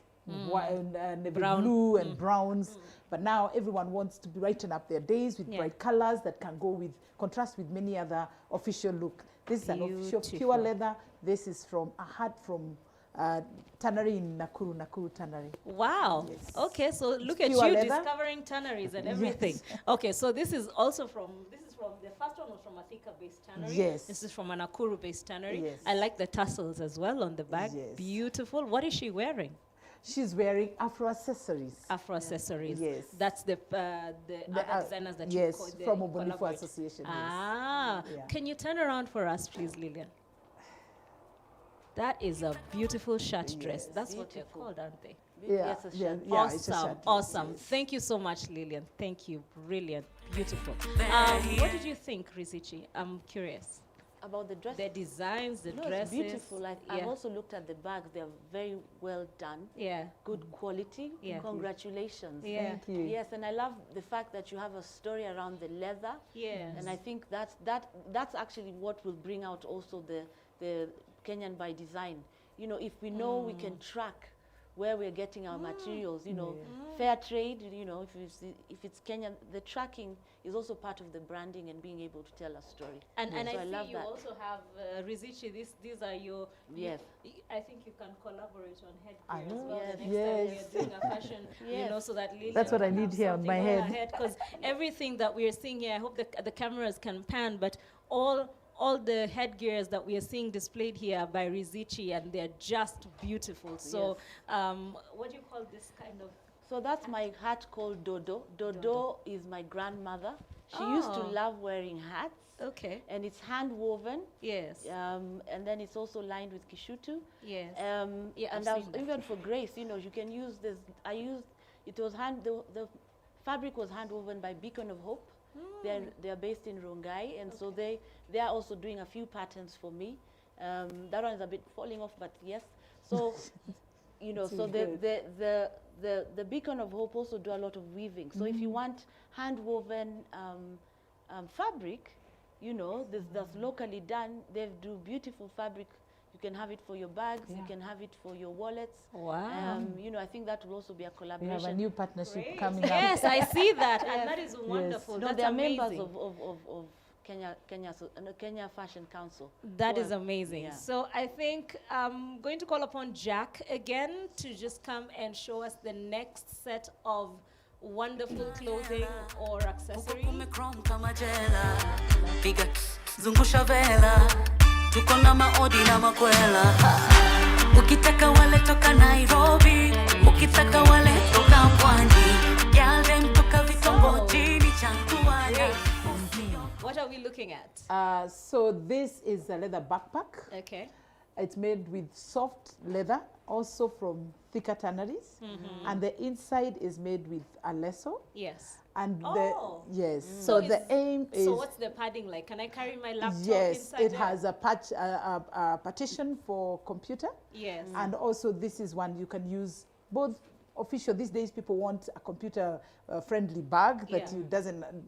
white, and navy blue and browns. But now everyone wants to brighten up their days with bright colors that can go with contrast with many other official look. This is an official pure leather. This is from a hat from tannery in Nakuru Tannery. Wow. Yes. Okay, so look at It's pure you leather. discovering tanneries and everything. Yes. Okay, so this is also from the first one was from a Thika-based tannery. Yes. This is from a Nakuru-based tannery. Yes. I like the tassels as well on the back. Yes. Beautiful. What is she wearing? She's wearing Afro Accessories. Afro Accessories. Yes. That's the other designers that yes, you from Ubunifu collaborate. Association. Ah, Yeah. Can you turn around for us, please, Lillian? That is a beautiful shirt dress. That's what they're called, aren't they? Yeah, Yes, a yeah, shirt. yeah, it's a Awesome, shirt. awesome. Yes. Thank you so much, Lillian. Thank you. Brilliant. Beautiful. What did you think, Rizichi? I'm curious. About the dress. The designs, the No, dresses. it's beautiful. I've Yeah. also looked at the bags. They're very well done. Yeah. Good quality. Yeah. Congratulations. Yeah. Thank you. Yes, and I love the fact that you have a story around the leather. Yes. And I think that's actually what will bring out also the Kenyan by design. If we know we can track where we're getting our materials, you know, fair trade, you know, if it's Kenya, the tracking is also part of the branding and being able to tell a story. And so I love see you that. also have Rizichi. These are your. Yes. I think you can collaborate on I headgear as know. well. Yes. The next time you're doing a fashion, you Yes. know, so that Lilian That's what I can need have here on something my her head. because everything that we are seeing here, I hope the cameras can pan, but all the headgears that we are seeing displayed here are by Rizichi, and they're just beautiful. So, what do you call this kind of? So that's my hat called Dodo. Dodo is my grandmother. She used to Oh. love wearing hats. Okay. And it's hand woven. Yes. And then it's also lined with kishutu. Yes. Yeah, and even for Grace, you know, you can use this. It was the fabric was hand woven by Beacon of Hope. They're based in Rongai, and so they are also doing a few patterns for me. That one is a bit falling off, but yes. So, you know, so the Beacon of Hope also do a lot of weaving. So if you want hand woven fabric, you know, that's locally done. They do beautiful fabric. You can have it for your bags. You can have it for your wallets. Wow. You know, I think that will also be a We collaboration. have a new partnership Great. coming up. Yes, I see that, and that is wonderful. No, That's they are amazing. members of Kenya Fashion Council. That who is are- amazing. yeah. So I think I'm going to call upon Jack again to just come and show us the next set of wonderful clothing or accessories. Kumechrome kama jela, piga zungusha vela, tuko na maodi na makwela. Ukitaka wale toka Nairobi, ukitaka wale toka Pwani, girl dem toka vitongojini changuana. What are we looking at? So this is a leather backpack. Okay. It's made with soft leather, also from thicker tanneries. And the inside is made with alesso. Yes. And Oh. yes, So so the it's- aim is, So what's the padding like? Can I carry my laptop yes, inside it there? has a partition for computer. Yes. And also this is one you can use both official. These days people want a computer friendly bag that Yeah. you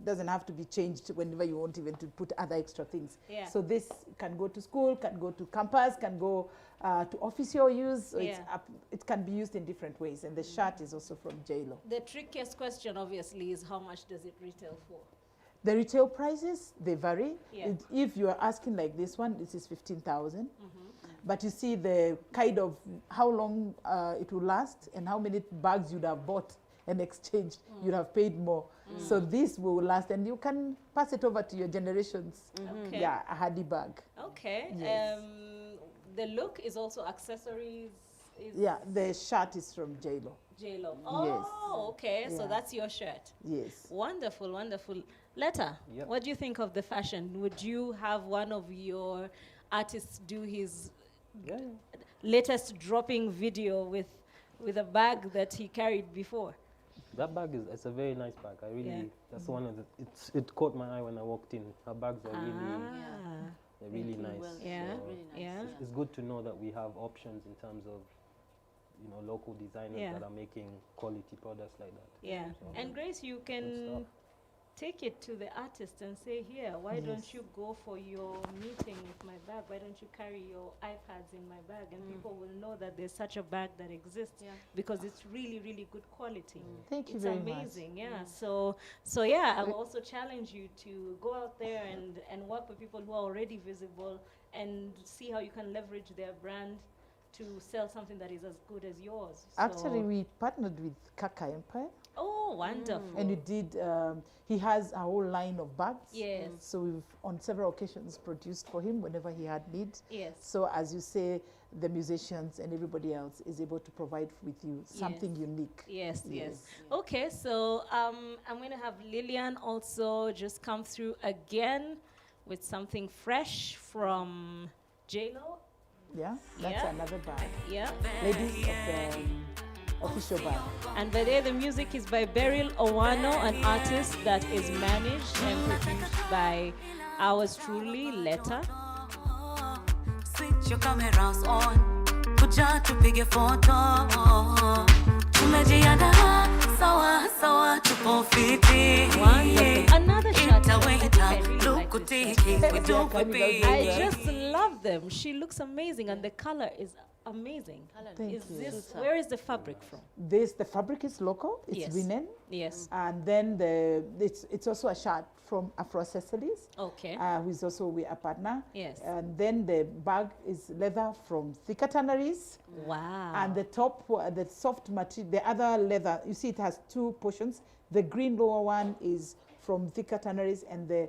doesn't have to be changed whenever you want even to put other extra things. Yeah. So this can go to school, can go to campus, can go to official use. So Yeah. it can be used in different ways. And the shirt is also from JLo. The trickiest question, obviously, is how much does it retail for? The retail prices, they vary. Yeah. If you are asking like this one, this is 15,000. But you see the kind of how long it will last and how many bags you'd have bought and exchanged, you'd have paid more. So this will last and you can pass it over to your generations. Okay. Yeah, a hardy bag. Okay. Yes. The look is also accessories. Is Yeah, the shirt is from JLo. JLo. Oh, okay. So Yeah. that's your shirt. Yes. Wonderful, wonderful. Letta, Yep. what do you think of the fashion? Would you have one of your artists do his Yeah. latest dropping video with a bag that he carried before? That bag it's a very nice bag. I really Yeah. that's one of the it caught my eye when I walked in. Her bags are Ah, they're really Making nice. well, yeah, So really nice. yeah. it's good to know that we have options in terms of local designers Yeah. that are making quality products like that. Yeah. So, And Grace, you can stuff. take it to the artist and say, here, why don't Yes. you go for your meeting with my bag? Why don't you carry your iPads in my bag? And people will know that there's such a bag that exists Yeah. because it's really, really good quality. Thank you It's very much. amazing, yeah. So yeah, I will also challenge you to go out there and work with people who are already visible and see how you can leverage their brand to sell something that is as good as yours. Actually, So- we partnered with Kaka Empire. oh, wonderful. And we did, he has a whole line of bags. Yes. So we've, on several occasions, produced for him whenever he had need. Yes. So as you say, the musicians and everybody else is able to provide with you something unique. Yes, yes. Yes. Okay, so I'm going to have Lilian also just come through again with something fresh from JLo. Yeah, that's Yeah. another bag. Yeah. Ladies of the official bag. And by there, the music is by Beryl Owano, an artist that is managed and produced by ours truly, Letta. Switch your cameras on, kuja tupige photo. Tumejiandaa sawa sawa, tupo fiti. Wonderful. Another shirt. I think I really like this shirt. Lukutiki we do for be. I just love them. She looks amazing, and the color is amazing. Thank Is you. this where is the fabric from? The fabric is local. It's Yes. linen. Yes. And then it's also a shirt from Afro Accessories, Okay. who is also a partner. Yes. And then the bag is leather from Thicker Tanneries. Wow. And the top, the soft material, the other leather, you see it has two portions. The green lower one is from Thicker Tanneries, and the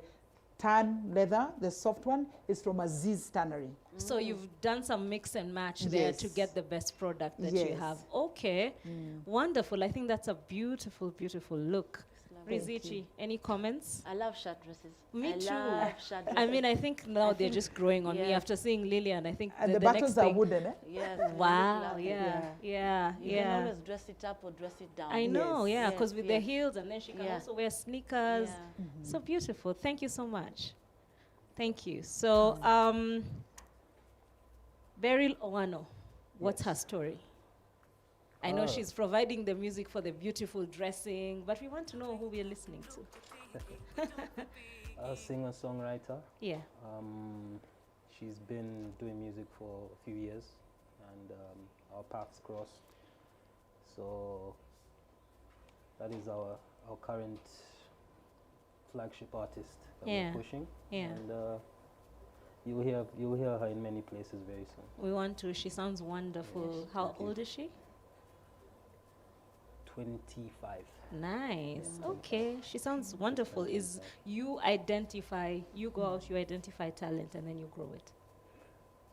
tan leather, the soft one, is from Aziz Tannery. So you've done some mix and match there to Yes. get the best product that you Yes. have. Okay. Wonderful. I think that's a beautiful, beautiful look. Rizichi, any comments? I love shirt dresses. Me I too. love shirt dresses. I mean, I think now they're just growing on me yeah. after seeing Lillian. I think And the next buttons are thing. wooden, eh? Yes. they look Wow, lovely. yeah. You can always dress it up or dress it down. I know, Yes. yeah, because Yes, with yes. the heels, and then she can Yeah. also wear sneakers. Yeah. So beautiful. Thank you so much. Thank you. So, Beryl Owano, what's her story? I know she's providing the music for the beautiful dressing, but we want to know who we're listening to. A singer-songwriter. Yeah. She's been doing music for a few years, and our paths crossed. So that is our current flagship artist that Yeah. we're pushing. Yeah. And you'll hear her in many places very soon. We want to. She sounds wonderful. Yes, How thank you. old is she? 25. Nice. Okay. She sounds wonderful. Is you go out, you identify talent, and then you grow it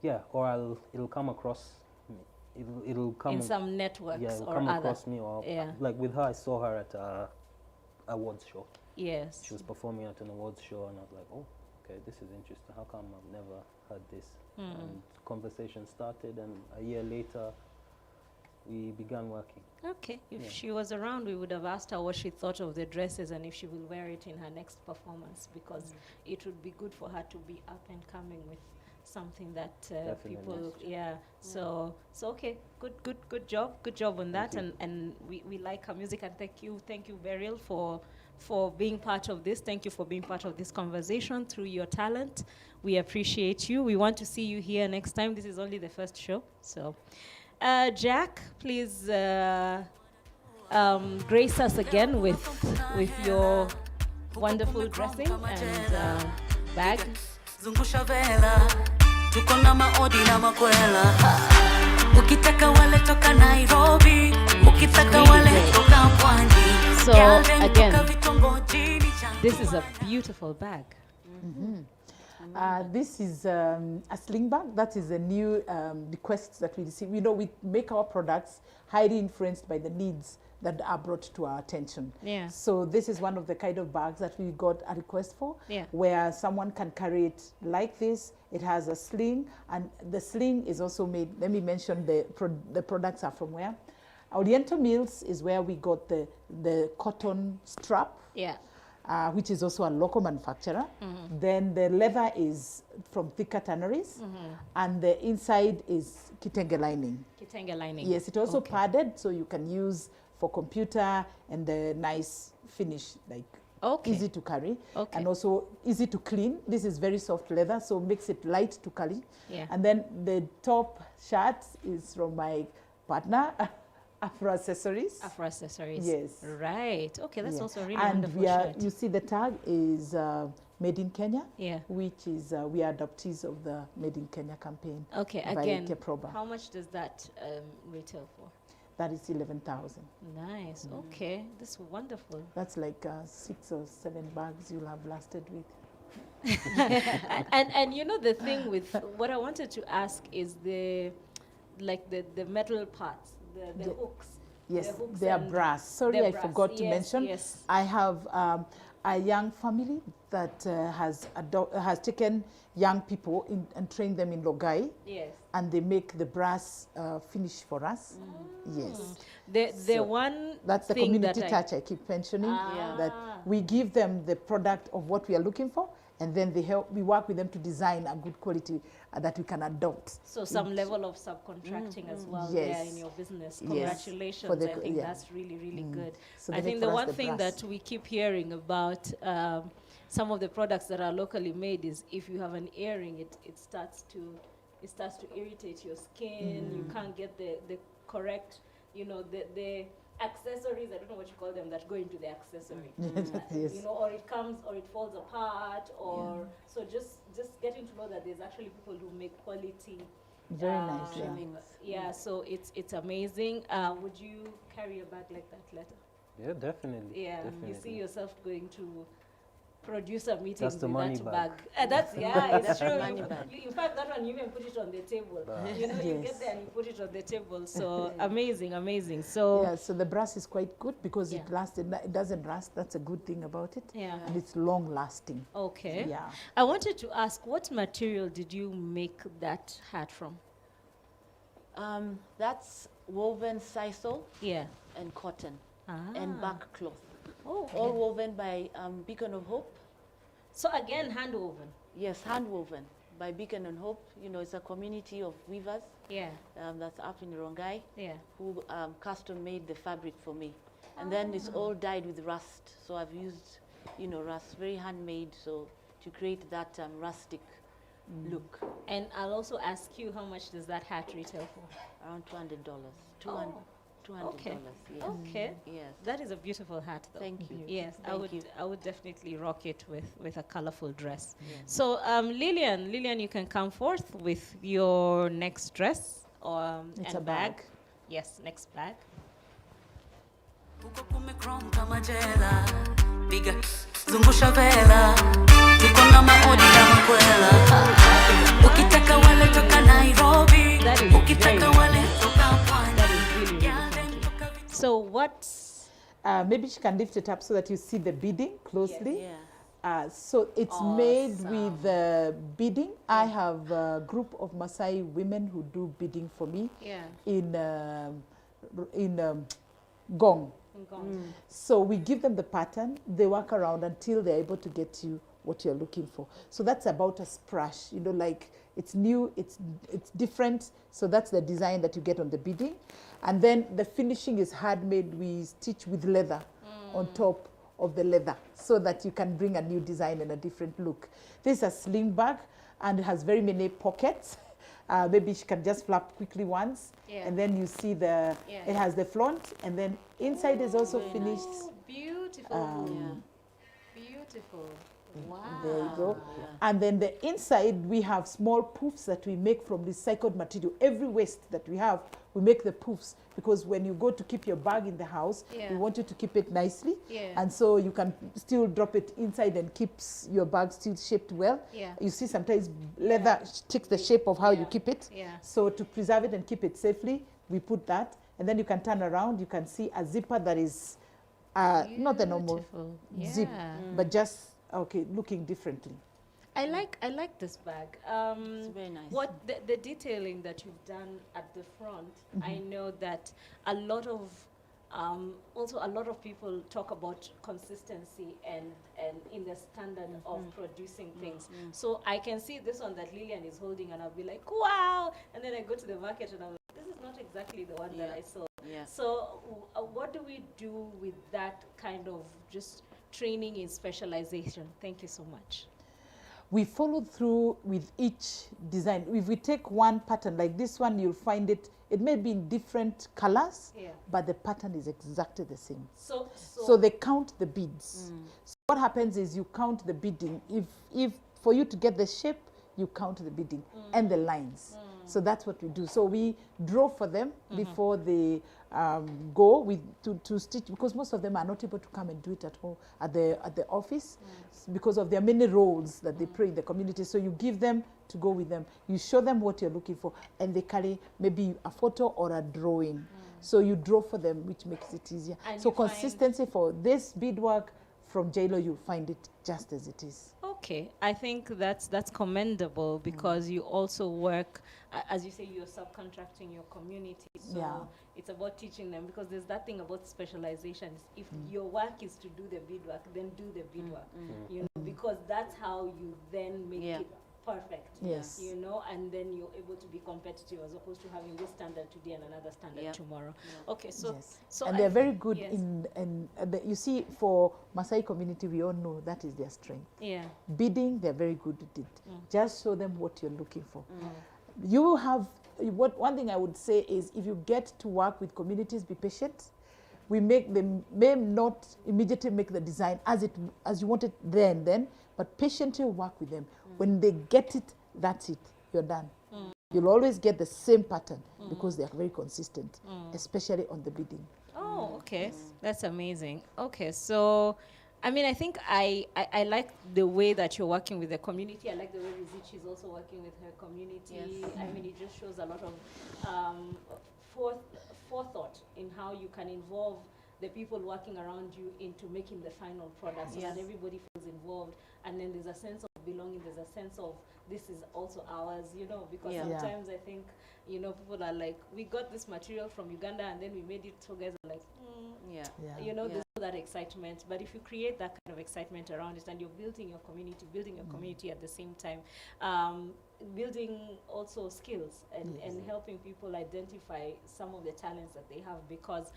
Yeah, or it'll come across me. It'll come in some networks yeah, it'll or come other. across me. Or Yeah. like with her, I saw her at a awards show. Yes. She was performing at an awards show, and I was like, oh, okay, this is interesting. How come I've never heard this? And conversation started, and a year later, we began working. Okay. If Yeah. she was around, we would have asked her what she thought of the dresses and if she will wear it in her next performance, because it would be good for her to be up and coming with something that Definitely. people, yeah. So okay, good job on that, you. and we like her music, and thank you, Beryl, for being part of this. Thank you for being part of this conversation through your talent. We appreciate you. We want to see you here next time. This is only the first show, so. Jack, please grace us again with your wonderful dressing and bag. Zungusha vela, tuko na maodi na makwela. Ukitaka wale toka Nairobi, ukitaka wale toka Pwani. So, Girl, them again, toka vitongojini cha- This is a beautiful bag. This is a sling bag. That is a new request that we receive. You know, we make our products highly influenced by the needs that are brought to our attention. Yeah. So this is one of the kind of bags that we got a request for, Yeah. where someone can carry it like this. It has a sling, and the sling is also made. Let me mention the products are from where. Oriental Mills is where we got the cotton strap. Yeah. Which is also a local manufacturer. Then the leather is from Thicker Tanneries, and the inside is kitenge lining. Kitenge lining. Yes, it also padded, so you can use for computer, and the nice finish, like easy to carry, and also easy to clean. This is very soft leather, so makes it light to carry. Yeah. And then the top shirt is from my partner, Afro Accessories. Afro Accessories. Yes. Right. Okay, that's Yeah. also a really and wonderful we are, shirt. you see the tag is made in Kenya, Yeah. which is we are adoptees of the Made in Kenya campaign. Okay, by again, Keproba. how much does that retail for? That is 11,000. Nice. Okay, this is wonderful. That's like 6 or 7 bags you'll have lasted with. and you know the thing with what I wanted to ask is the metal parts, the hooks. Yes, The hooks they are and brass. Sorry, they're I brass. forgot to Yes, mention. yes. I have a young family that has taken young people and trained them in Logai, Yes. and they make the brass finish for us. Yes. The So one that's the thing community that touch I keep mentioning, Ah. that we give them the product of what we are looking for, and then we work with them to design a good quality that we can adopt. So some level of subcontracting as well there Yes. in your business. Yes. Congratulations. For the- I think yeah. that's really, really good. So I they think make the for us one the thing brass. that we keep hearing about some of the products that are locally made is if you have an earring, it starts to irritate your skin. You can't get the correct, the accessories, I don't know what you call them, that go into the accessory. Yes. Or it comes or it falls apart, or so just getting to know that there's actually people who make quality. Very nice, yeah. trimmings. Yeah, so it's amazing. Would you carry a bag like that, Letta? Yeah, definitely. Yeah, definitely. you see yourself going to producer meetings That's the with money that bag. That's it's That's true. the money bag. In fact, that one you even put it on the table. You Yes. get there and you put it on the table. So amazing. So Yeah, so the brass is quite good because it Yeah. lasted. It doesn't rust. That's a good thing about it. Yeah. And it's long lasting. okay. Yeah. I wanted to ask, what material did you make that hat from? That's woven sisal Yeah. and cotton Ah. and bark cloth. Oh, All woven by Beacon of Hope. so again, hand woven. Yes, hand woven by Beacon and Hope. It's a community of weavers Yeah. that's up in Rongai Yeah. who custom made the fabric for me. And then it's all dyed with rust. So I've used, rust, very handmade, so to create that rustic look. And I'll also ask you, how much does that hat retail for? Around $200. Oh, $200, okay. yes. Okay. Yes. That is a beautiful hat, though. Thank you. Yes, Thank you. I would definitely rock it with a colorful dress. Yes. So, Lillian, you can come forth with your next dress It's and a bag. Yes, next bag. Huko kumechrome kama jela, piga zungusha vela, tuko na maodi na makwela. Ukitaka wale toka Nairobi, That is ukitaka very wale toka Pwani. That is really, Yeah, really them funky. toka So what's Maybe she can lift it up so that you see the beading closely. Yeah. So it's made Awesome. with beading. I have a group of Maasai women who do beading for me yeah? in gong. Gone. So we give them the pattern, they work around until they're able to get you what you're looking for. So that's about a splash, like it's new, it's different. So that's the design that you get on the beading. And then the finishing is handmade. We stitch with leather on top of the leather so that you can bring a new design and a different look. This is a sling bag and it has very many pockets. Maybe she can just flap quickly once. Yeah. And then you see it has the front, and then inside is also finished. Oh, beautiful. Beautiful. Wow. There you go. And then the inside, we have small poofs that we make from recycled material. Every waste that we have, we make the poofs because when you go to keep your bag in the house, Yeah. we want you to keep it nicely. Yeah. And so you can still drop it inside and keeps your bag still shaped well. Yeah. You see sometimes leather takes the shape of how you Yeah. keep it. Yeah. So to preserve it and keep it safely, we put that. And then you can turn around, you can see a zipper that is not the normal Beautiful. zip, Yeah. but just looking differently. I like this bag. It's very nice. What the detailing that you've done at the front, I know that a lot of people talk about consistency and in the standard of producing things. So I can see this one that Lillian is holding and I'll be like, wow! And then I go to the market and I'm like, this is not exactly the one that I saw. Yeah. So what do we do with that kind of just training in specialization? Thank you so much. We followed through with each design. If we take one pattern like this one, you'll find it may be in different colors, Yeah. but the pattern is exactly the same. So So they count the beads. So what happens is you count the beading. If for you to get the shape, you count the beading and the lines. So that's what we do. So we draw for them before they go to stitch, because most of them are not able to come and do it at home at the office because of their many roles that they play in the community. So you give them to go with them. You show them what you're looking for, and they carry maybe a photo or a drawing. So you draw for them, which makes it easier. And So you find- consistency for this beadwork from JLO, you'll find it just as it is. okay, I think that's commendable because you also work, as you say, you're subcontracting your community. So Yeah. it's about teaching them, because there's that thing about specialization. If your work is to do the beadwork, then do the beadwork. You know, because that's how you then make Yeah. it perfect. Yes. You know, and then you're able to be competitive as opposed to having this standard today and another standard Yep. tomorrow. Okay, so Yes. so And I they're very think- good yes. you see, for Maasai community, we all know that is their strength. Yeah. Bidding, they're very good at it. Just show them what you're looking for. You will have, one thing I would say is, if you get to work with communities, be patient. We make them, may not immediately make the design as you want it then, but patiently work with them. When they get it, that's it, you're done. You'll always get the same pattern because they are very consistent, especially on the bidding. Oh, okay. That's amazing. Okay, so I mean, I think I like the way that you're working with the community. I like the way Rizichi is also working with her community. Yes. I mean, it just shows a lot of forethought in how you can involve the people working around you into making the final product so that everybody feels involved. And then there's a sense of belonging, there's a sense of this is also ours, you know, because sometimes I think, you know, people are like, we got this material from Uganda and then we made it, so guys are like, you know, there's that excitement. But if you create that kind of excitement around it and you're building your community at the same time, building also skills and helping people identify some of the talents that they have, because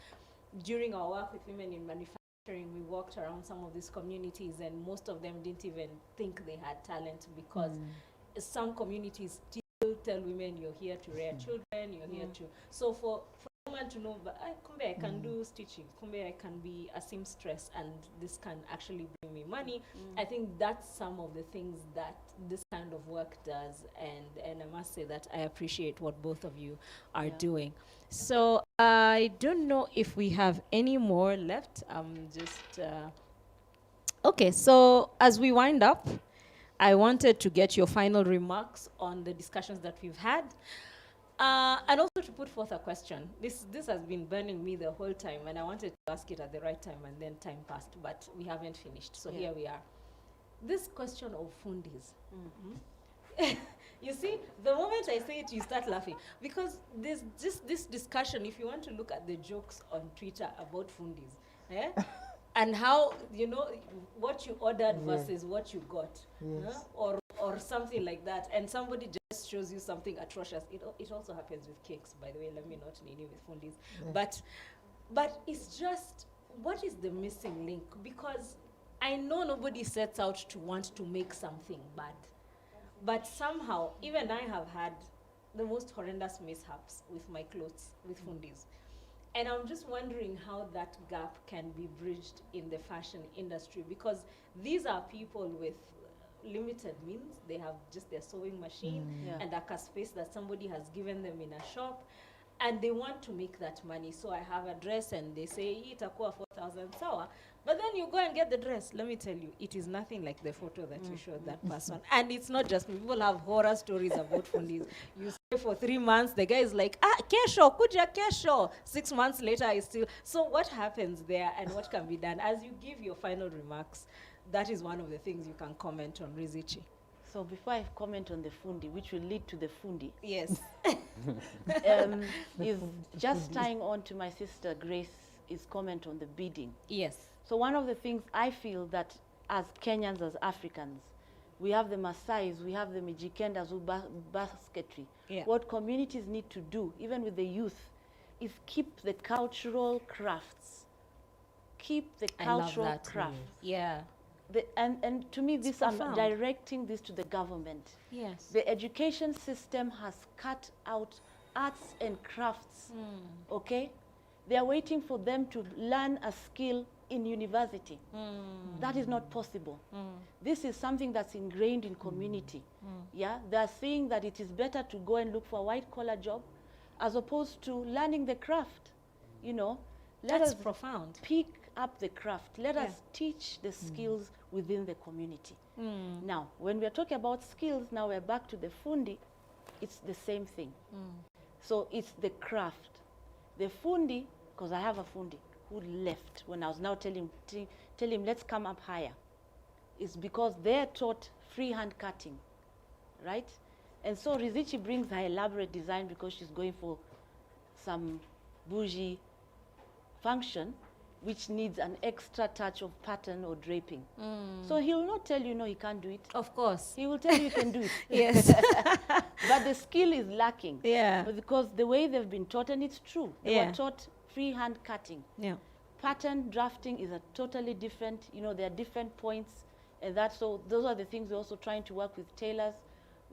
during our work with women in manufacturing, we walked around some of these communities and most of them didn't even think they had talent, because some communities still tell women, you're here to rear children, you're here to, so for a woman to know, but kumbe I can do stitching, kumbe I can be a seamstress and this can actually bring me money. I think that's some of the things that this kind of work does, and I must say that I appreciate what both of you are doing. So I don't know if we have any more left. Okay, so as we wind up, I wanted to get your final remarks on the discussions that we've had. And also to put forth a question. This has been burning me the whole time, and I wanted to ask it at the right time, and then time passed, but we haven't finished. So here we are. This question of fundis. You see, the moment I say it, you start laughing. Because there's just this discussion, if you want to look at the jokes on Twitter about fundis, and how, you know, what you ordered versus what you got, or something like that, and somebody just shows you something atrocious. It also happens with cakes, by the way. Let me not name with fundis, but it's just, what is the missing link? Because I know nobody sets out to want to make something bad, but somehow even I have had the most horrendous mishaps with my clothes with fundis. And I'm just wondering how that gap can be bridged in the fashion industry, because these are people with limited means. They have just their sewing machine and a space that somebody has given them in a shop, and they want to make that money. So I have a dress and they say, itakuwa 4,000 sawa. But then you go and get the dress. Let me tell you, it is nothing like the photo that you showed that person. And it's not just me. People have horror stories about fundis. You stay for 3 months, the guy is like, kesho, kuja kesho. 6 months later, I still. So what happens there and what can be done? As you give your final remarks, that is one of the things you can comment on, Rizichi. So before I comment on the fundi, which will lead to the fundi, Yes. is just tying on to my sister Grace's comment on the bidding. Yes. So one of the things I feel that as Kenyans, as Africans, we have the Maasais, we have the Mijikendas who basketry. What communities need to do, even with the youth, is keep the cultural crafts. Keep the cultural crafts. Yeah. And to me, this, I'm directing this to the government. Yes. The education system has cut out arts and crafts, okay? They are waiting for them to learn a skill in university. That is not possible. This is something that's ingrained in community. Yeah, they are saying that it is better to go and look for a white-collar job as opposed to learning the craft. You know, let That's us profound. pick up the craft. Let us teach the skills within the community. Now, when we are talking about skills, now we're back to the fundi. It's the same thing. So it's the craft. The fundi, because I have a fundi who left when I was now tell him, let's come up higher. It's because they're taught freehand cutting, right? And so Rizichi brings her elaborate design because she's going for some bougie function. which needs an extra touch of pattern or draping. So he will not tell you, no, he can't do it. Of course. He will tell you can do it. Yes. But the skill is lacking. Yeah. But because the way they've been taught, and it's true, they Yeah. were taught freehand cutting. Yeah. Pattern drafting is a totally different, you know, there are different points, and so those are the things we're also trying to work with tailors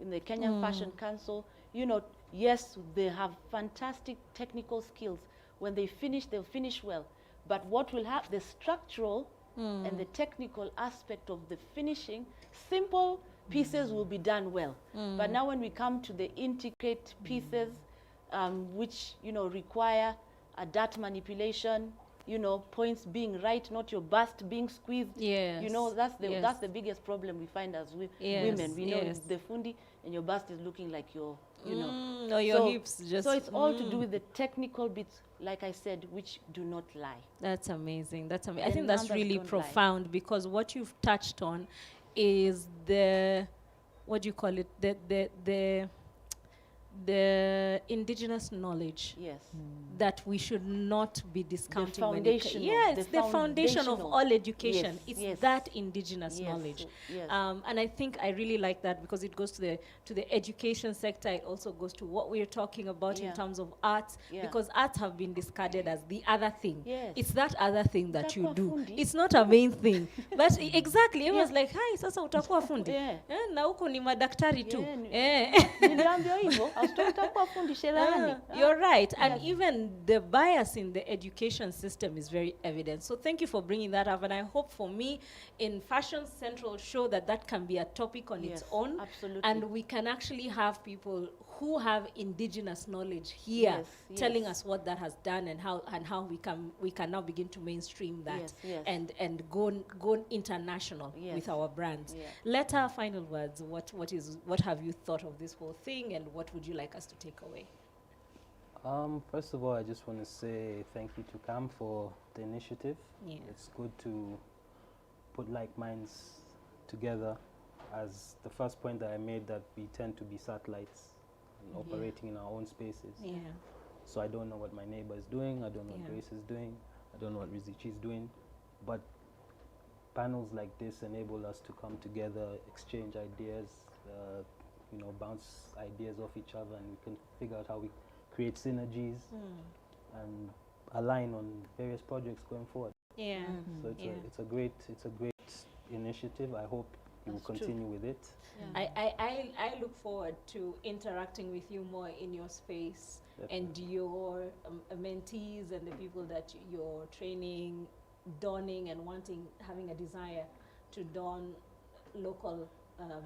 in the Kenyan Fashion Council. You know, yes, they have fantastic technical skills. When they finish, they'll finish well. But what will happen, the structural and the technical aspect of the finishing, simple pieces will be done well. But now when we come to the intricate pieces, which, you know, require a dart manipulation, you know, points being right, not your bust being squeezed. Yes. You know, that's the Yes. biggest problem we find as Yes. women. We know Yes. the fundi and your bust is looking like your, you know. Or your hips just. So it's all to do with the technical bits, like I said, which do not lie. That's amazing. That's amazing. I The think that's numbers really don't lie. profound, because what you've touched on is the, what do you call it? The indigenous knowledge Yes. that we should not be discounting. when it foundational, yes, the the foundation of foundational. all education. Yes, It's yes. that indigenous Yes, knowledge. yes. And I think I really like that, because it goes to the education sector. It also goes to what we're talking about Yeah. in terms of arts, Yeah. because arts have been discarded as the other thing. Yes. It's that other thing that you Utakuwa do. fundi. It's not a main thing. But exactly, it was like, hi, sasa utakuwa fundi. Yeah. Na huko ni madaktari tu. Yeah, ni- Eh. Niliambiwa hivyo, utakuwa fundi cherehani. You're right. And even the bias in the education system is very evident. So thank you for bringing that up. And I hope for me in Fashion Central show that can be a topic on its Yes, own. absolutely. And we can actually have people who have indigenous knowledge here Yes, telling yes. us what that has done and how we can now begin to mainstream that Yes, yes. and go international Yes. with our brands. Yeah. Letter, final words. What have you thought of this whole thing, and what would you like us to take away? First of all, I just want to say thank you to KAM for the initiative. Yeah. It's good to put like minds together. As the first point that I made, that we tend to be satellites and operating in our own spaces. Yeah. So I don't know what my neighbor is doing. I don't know Yeah. what Grace is doing. I don't know what Rizichi is doing. But panels like this enable us to come together, exchange ideas, you know, bounce ideas off each other, and we can figure out how we create synergies and align on various projects going forward. Yeah. So it's a great initiative. I hope you will That's true. continue with it. I look forward to interacting with you more in your space and your mentees and the people that you're training, donning and having a desire to don local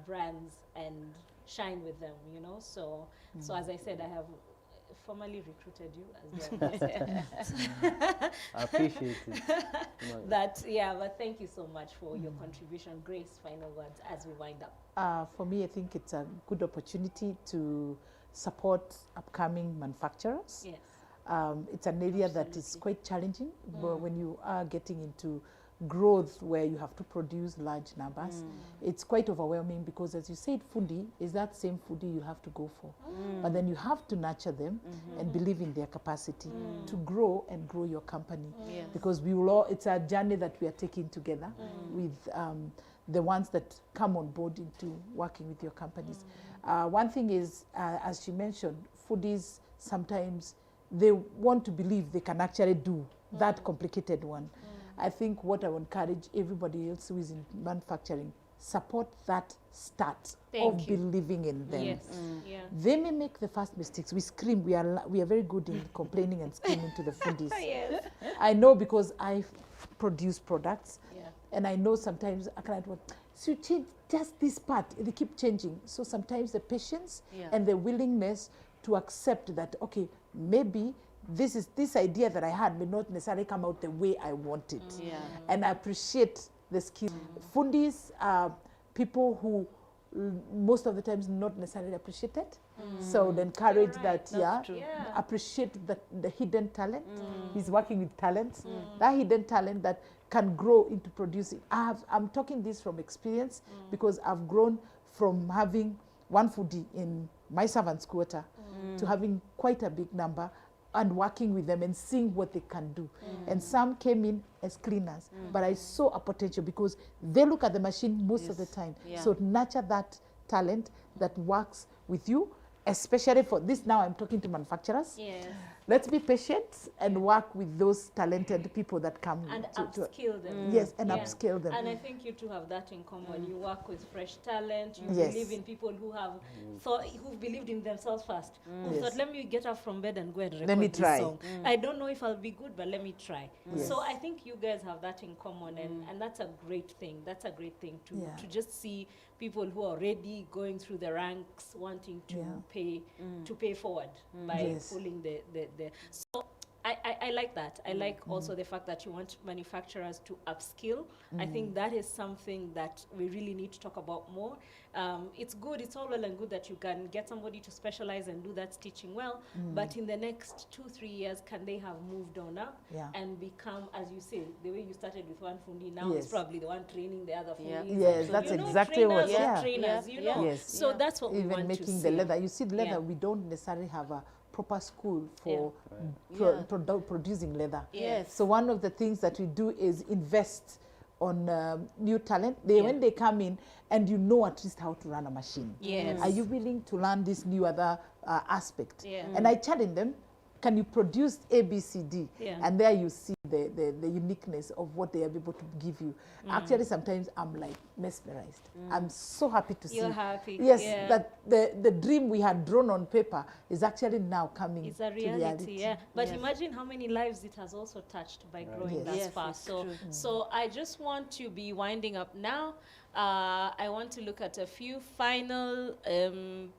brands and shine with them, you know. So as I said, I have formally recruited you as well. I appreciate it. You know, But thank you so much for your contribution. Grace, final words as we wind up. For me, I think it's a good opportunity to support upcoming manufacturers. Yes. It's an area that is quite challenging, but when you are getting into growth where you have to produce large numbers, it's quite overwhelming, because as you said, fundi is that same fundi you have to go for. But then you have to nurture them and believe in their capacity to grow and grow your company. Yes. Because we will all, it's a journey that we are taking together with the ones that come on board into working with your companies. One thing is, as she mentioned, foodies sometimes they want to believe they can actually do that complicated one. I think what I would encourage everybody else who is in manufacturing, support that start of believing in them. Yes. Yeah. They may make the first mistakes. We scream. We are very good in complaining and screaming to the foodies. Yes. I know, because I produce products, Yeah. and I know sometimes a client will, so you change just this part. They keep changing. So sometimes the patience and the willingness to accept that, okay, maybe this idea that I had may not necessarily come out the way I want it. And I appreciate the skill. Fundis are people who most of the times not necessarily appreciated. So the encourage that, appreciate the hidden talent. He's working with talents. That hidden talent that can grow into producing. I'm talking this from experience, because I've grown from having one foodie in my servants' quarter to having quite a big number. and working with them and seeing what they can do. And some came in as cleaners, but I saw a potential because they look at the machine most of the time. Yeah. So nurture that talent that works with you, especially for this. Now I'm talking to manufacturers. Yes. Let's be patient and work with those talented people that come And to upskill them. yes, and Yeah. upskill them. And I think you two have that in common. You work with fresh talent. You Yes. believe in people who have thought, who believed in themselves first. Who Yes. thought, let me get up from bed and go and record Let me this try. song. I don't know if I'll be good, but let me try. Yes. So I think you guys have that in common, and that's a great thing. That's a great thing Yeah. to just see people who are already going through the ranks, wanting to pay forward by Yes. pulling the. So I like that. I like also the fact that you want manufacturers to upskill. I think that is something that we really need to talk about more. It's good, it's all well and good that you can get somebody to specialize and do that stitching well, but in the next 2-3 years, can they have moved on up Yeah. and become, as you say, the way you started with one fundi, now Yes. it's probably the one training the other Yeah. fundis. Yes, So, that's you know, exactly what- trainers of yeah. trainers, Yeah. you know. Yes. So Yeah. that's what we Even want to making see. the leather. You see, the leather, Yeah. we don't necessarily have a proper school for Yeah. producing leather. Yes. So one of the things that we do is invest on new talent. When they come in, and you know at least how to run a machine. Yes. Are you willing to learn this new other aspect? Yeah. And I challenge them, can you produce A, B, C, D? Yeah. And there you see the uniqueness of what they are able to give you. Actually, sometimes I'm like mesmerized. I'm so happy to see. You're happy, Yes, yeah. that the dream we had drawn on paper is actually now coming It's a to reality, yeah. But Yes. imagine how many lives it has also touched by growing Yes. that Yes, far. it's So, true. so I just want to be winding up now. I want to look at a few final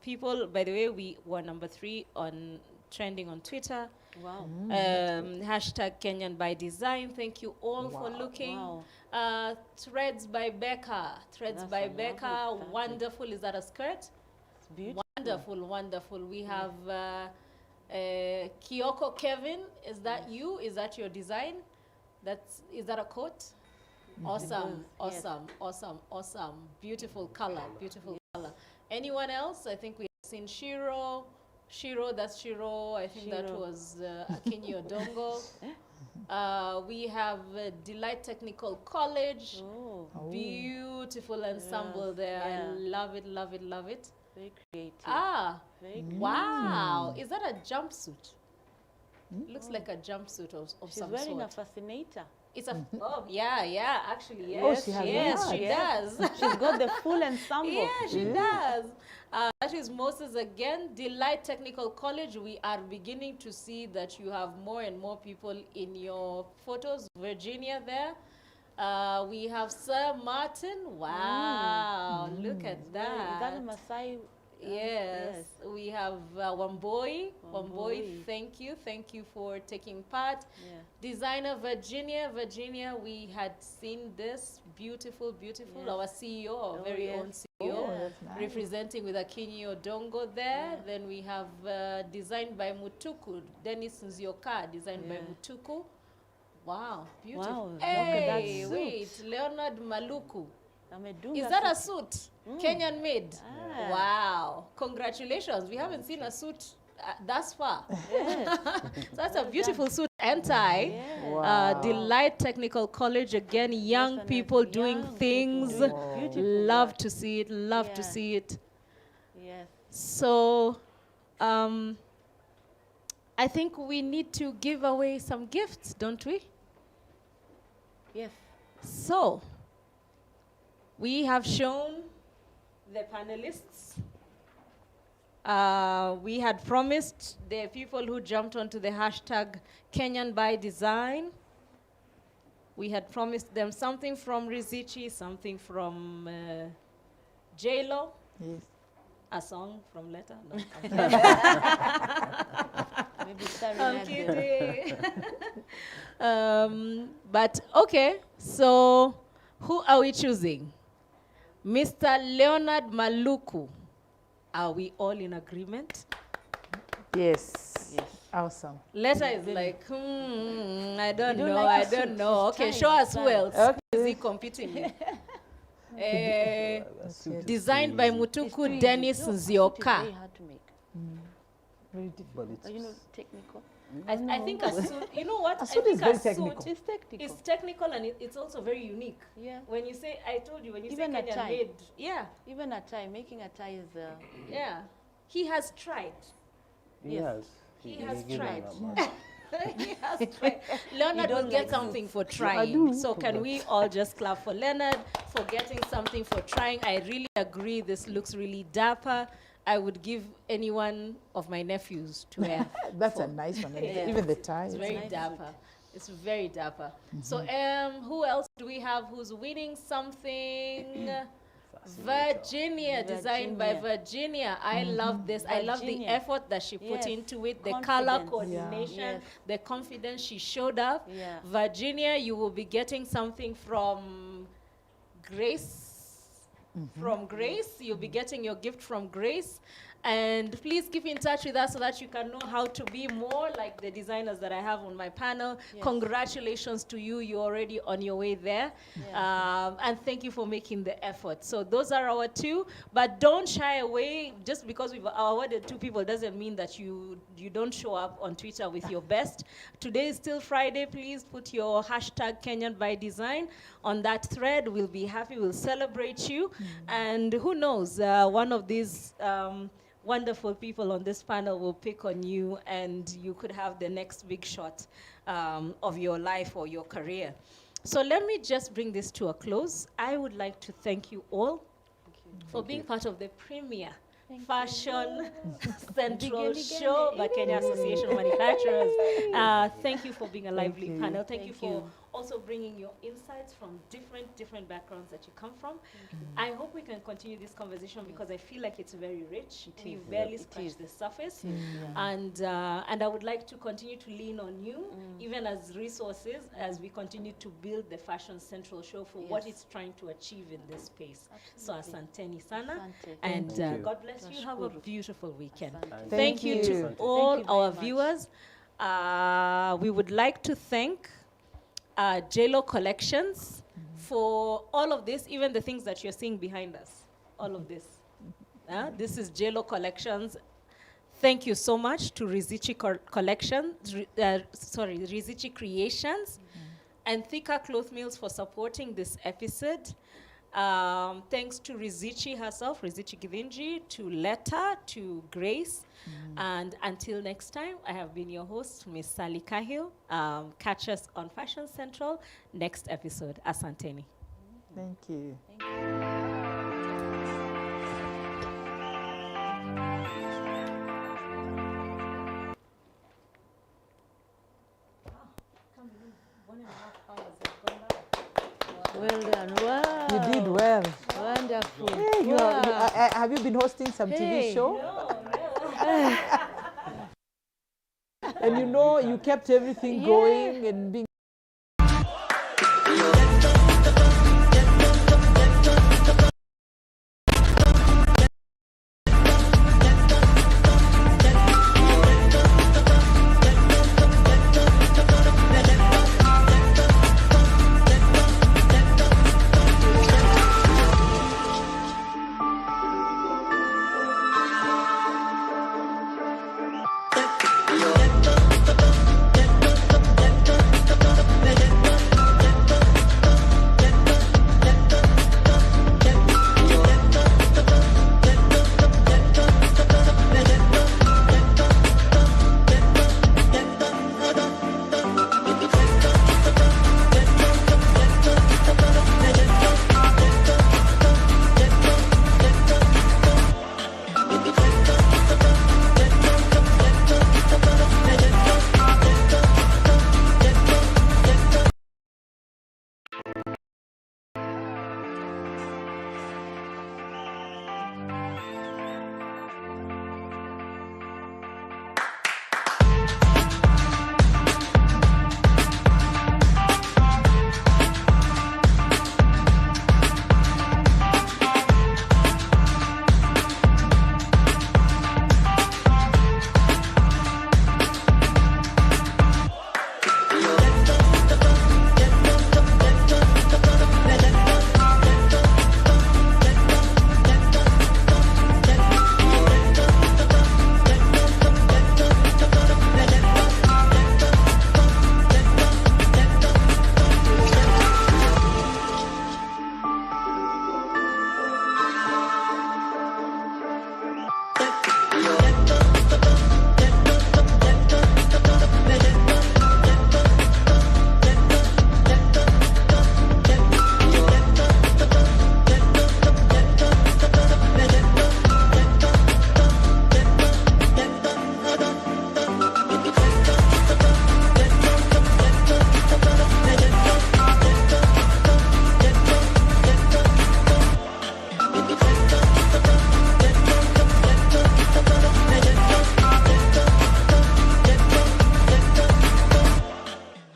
people. By the way, we were number 3 on trending on Twitter. Wow. Hashtag Kenyan by Design. Thank you all for looking. Wow. Threads by Becca. Threads That's by a lovely Becca. fabric. Wonderful. Is that a skirt? It's beautiful. Wonderful, wonderful. We have Kyoko Kevin. Is that you? Is that your design? Is that a coat? Awesome, Yes. awesome. Beautiful color, beautiful color. Anyone else? I think we have seen Shiro. That's Shiro. I think that Shiro. was Akinyi Odongo. We have Delight Technical College. Oh, Beautiful ensemble Yes, there. yeah. I love it, love it, love it. very creative. Ah, Very creative. wow. Is that a jumpsuit? Looks like a jumpsuit of She's some wearing sort. a fascinator. It's a, oh, yeah, actually, yes. Oh, she has yes, that. she Yes. does. She's got the full ensemble. Yeah, she does. That is Moses again. Delight Technical College. We are beginning to see that you have more and more people in your photos. Virginia there. We have Sir Martin. Wow, look at that. Is that a Maasai? Yes. We have Wamboi. Wamboi, Wamboi. thank you for taking part. Yeah. Designer Virginia, we had seen this beautiful. Yes. Our CEO, our Oh, very yes. own CEO, Oh, that's nice. representing with Akinyi Odongo there. Then we have designed by Mutuku, Dennis Nzioka, designed by Yeah. Mutuku. Wow, beautiful. Wow, look at that Hey, suit. wait, Leonard Maluku. Amedunga Is that a suit. suit? Kenyan made? Ah. Wow. Congratulations. We haven't seen a suit thus far. Yes. So that's a beautiful suit and tie. Yeah. Wow. Delight Technical College, again, young and people young doing people things. doing beautiful Love work. to see it, love to Yeah. see it. Yes. So I think we need to give away some gifts, don't we? Yes. So we have shown the panelists. We had promised the people who jumped onto the hashtag Kenyan by Design. We had promised them something from Rizichi, something from J-Lo, Yes. a song from Letter. No, Maybe Sarah I'm had the- kidding. But okay, so who are we choosing? Mr. Leonard Maluku. Are we all in agreement? Yes. Yes. Awesome. Letter is like, I don't You know, like I the don't suit? know. It's Okay, time, show us it's who time. else. Okay. Who is he competing with? Suit. Designed by It's Mutuku too Dennis easy. No, a suit is Nzioka. very hard to make. Very difficult. But it's You know, technical. I think a suit, you know what? A suit is very technical. It's technical. It's technical and it's also very unique. Yeah. When you say, I told you, when you Even say a Kenyan tie. made, yeah, Even a tie, making a tie is yeah. He has tried. Yes. He has given tried. that much. He has tried. Leonard will get something for trying. So can we all just clap for Leonard for getting something for trying? I really agree. This looks really dapper. I would give any one of my nephews to wear. That's a nice one. Yeah. Even the tie. It's is very nice. dapper. It's very dapper. So who else do we have who's winning something? Virginia, designed by Virginia. I love this. I love the Virginia. effort that she put Yes. into it, the color Confidence. coordination, Yes. the confidence she showed up. Yeah. Virginia, you will be getting something from Grace. From Grace, you'll be getting your gift from Grace. And please keep in touch with us so that you can know how to be more like the designers that I have on my panel. Yes. Congratulations to you. You're already on your way there. And thank you for making the effort. So those are our two. But don't shy away. Just because we've awarded two people doesn't mean that you don't show up on Twitter with your best. Today is still Friday. Please put your hashtag Kenyan by Design on that thread. We'll be happy. We'll celebrate you. And who knows, one of these wonderful people on this panel will pick on you and you could have the next big shot of your life or your career. So let me just bring this to a close. I would like to thank you all for being part of the premier Fashion Central show by Kenya Association of Manufacturers. Thank you for being a lively panel. Thank you for also bringing your insights from different backgrounds that you come from. I hope we can continue this conversation because I feel like it's very rich. We barely scratched the surface. And I would like to continue to lean on you, even as resources, as we continue to build the Fashion Central show for what it's trying to achieve in this space. So asanteni sana. And God bless you. Have a beautiful weekend. Thank you to all our viewers. We would like to thank JLO Collections for all of this, even the things that you're seeing behind us, all of this. This is JLO Collections. Thank you so much to Rizichi Rizichi Creations and Thika Cloth Mills for supporting this episode. Thanks to Rizichi herself, Rizichi Givinji, to Letta, to Grace. And until next time, I have been your host, Miss Sally Cahill. Catch us on Fashion Central next episode. Asanteni. Thank you. Well done. Wow. You did well. Wonderful. Yeah, have you been hosting some TV show? And you kept everything going and being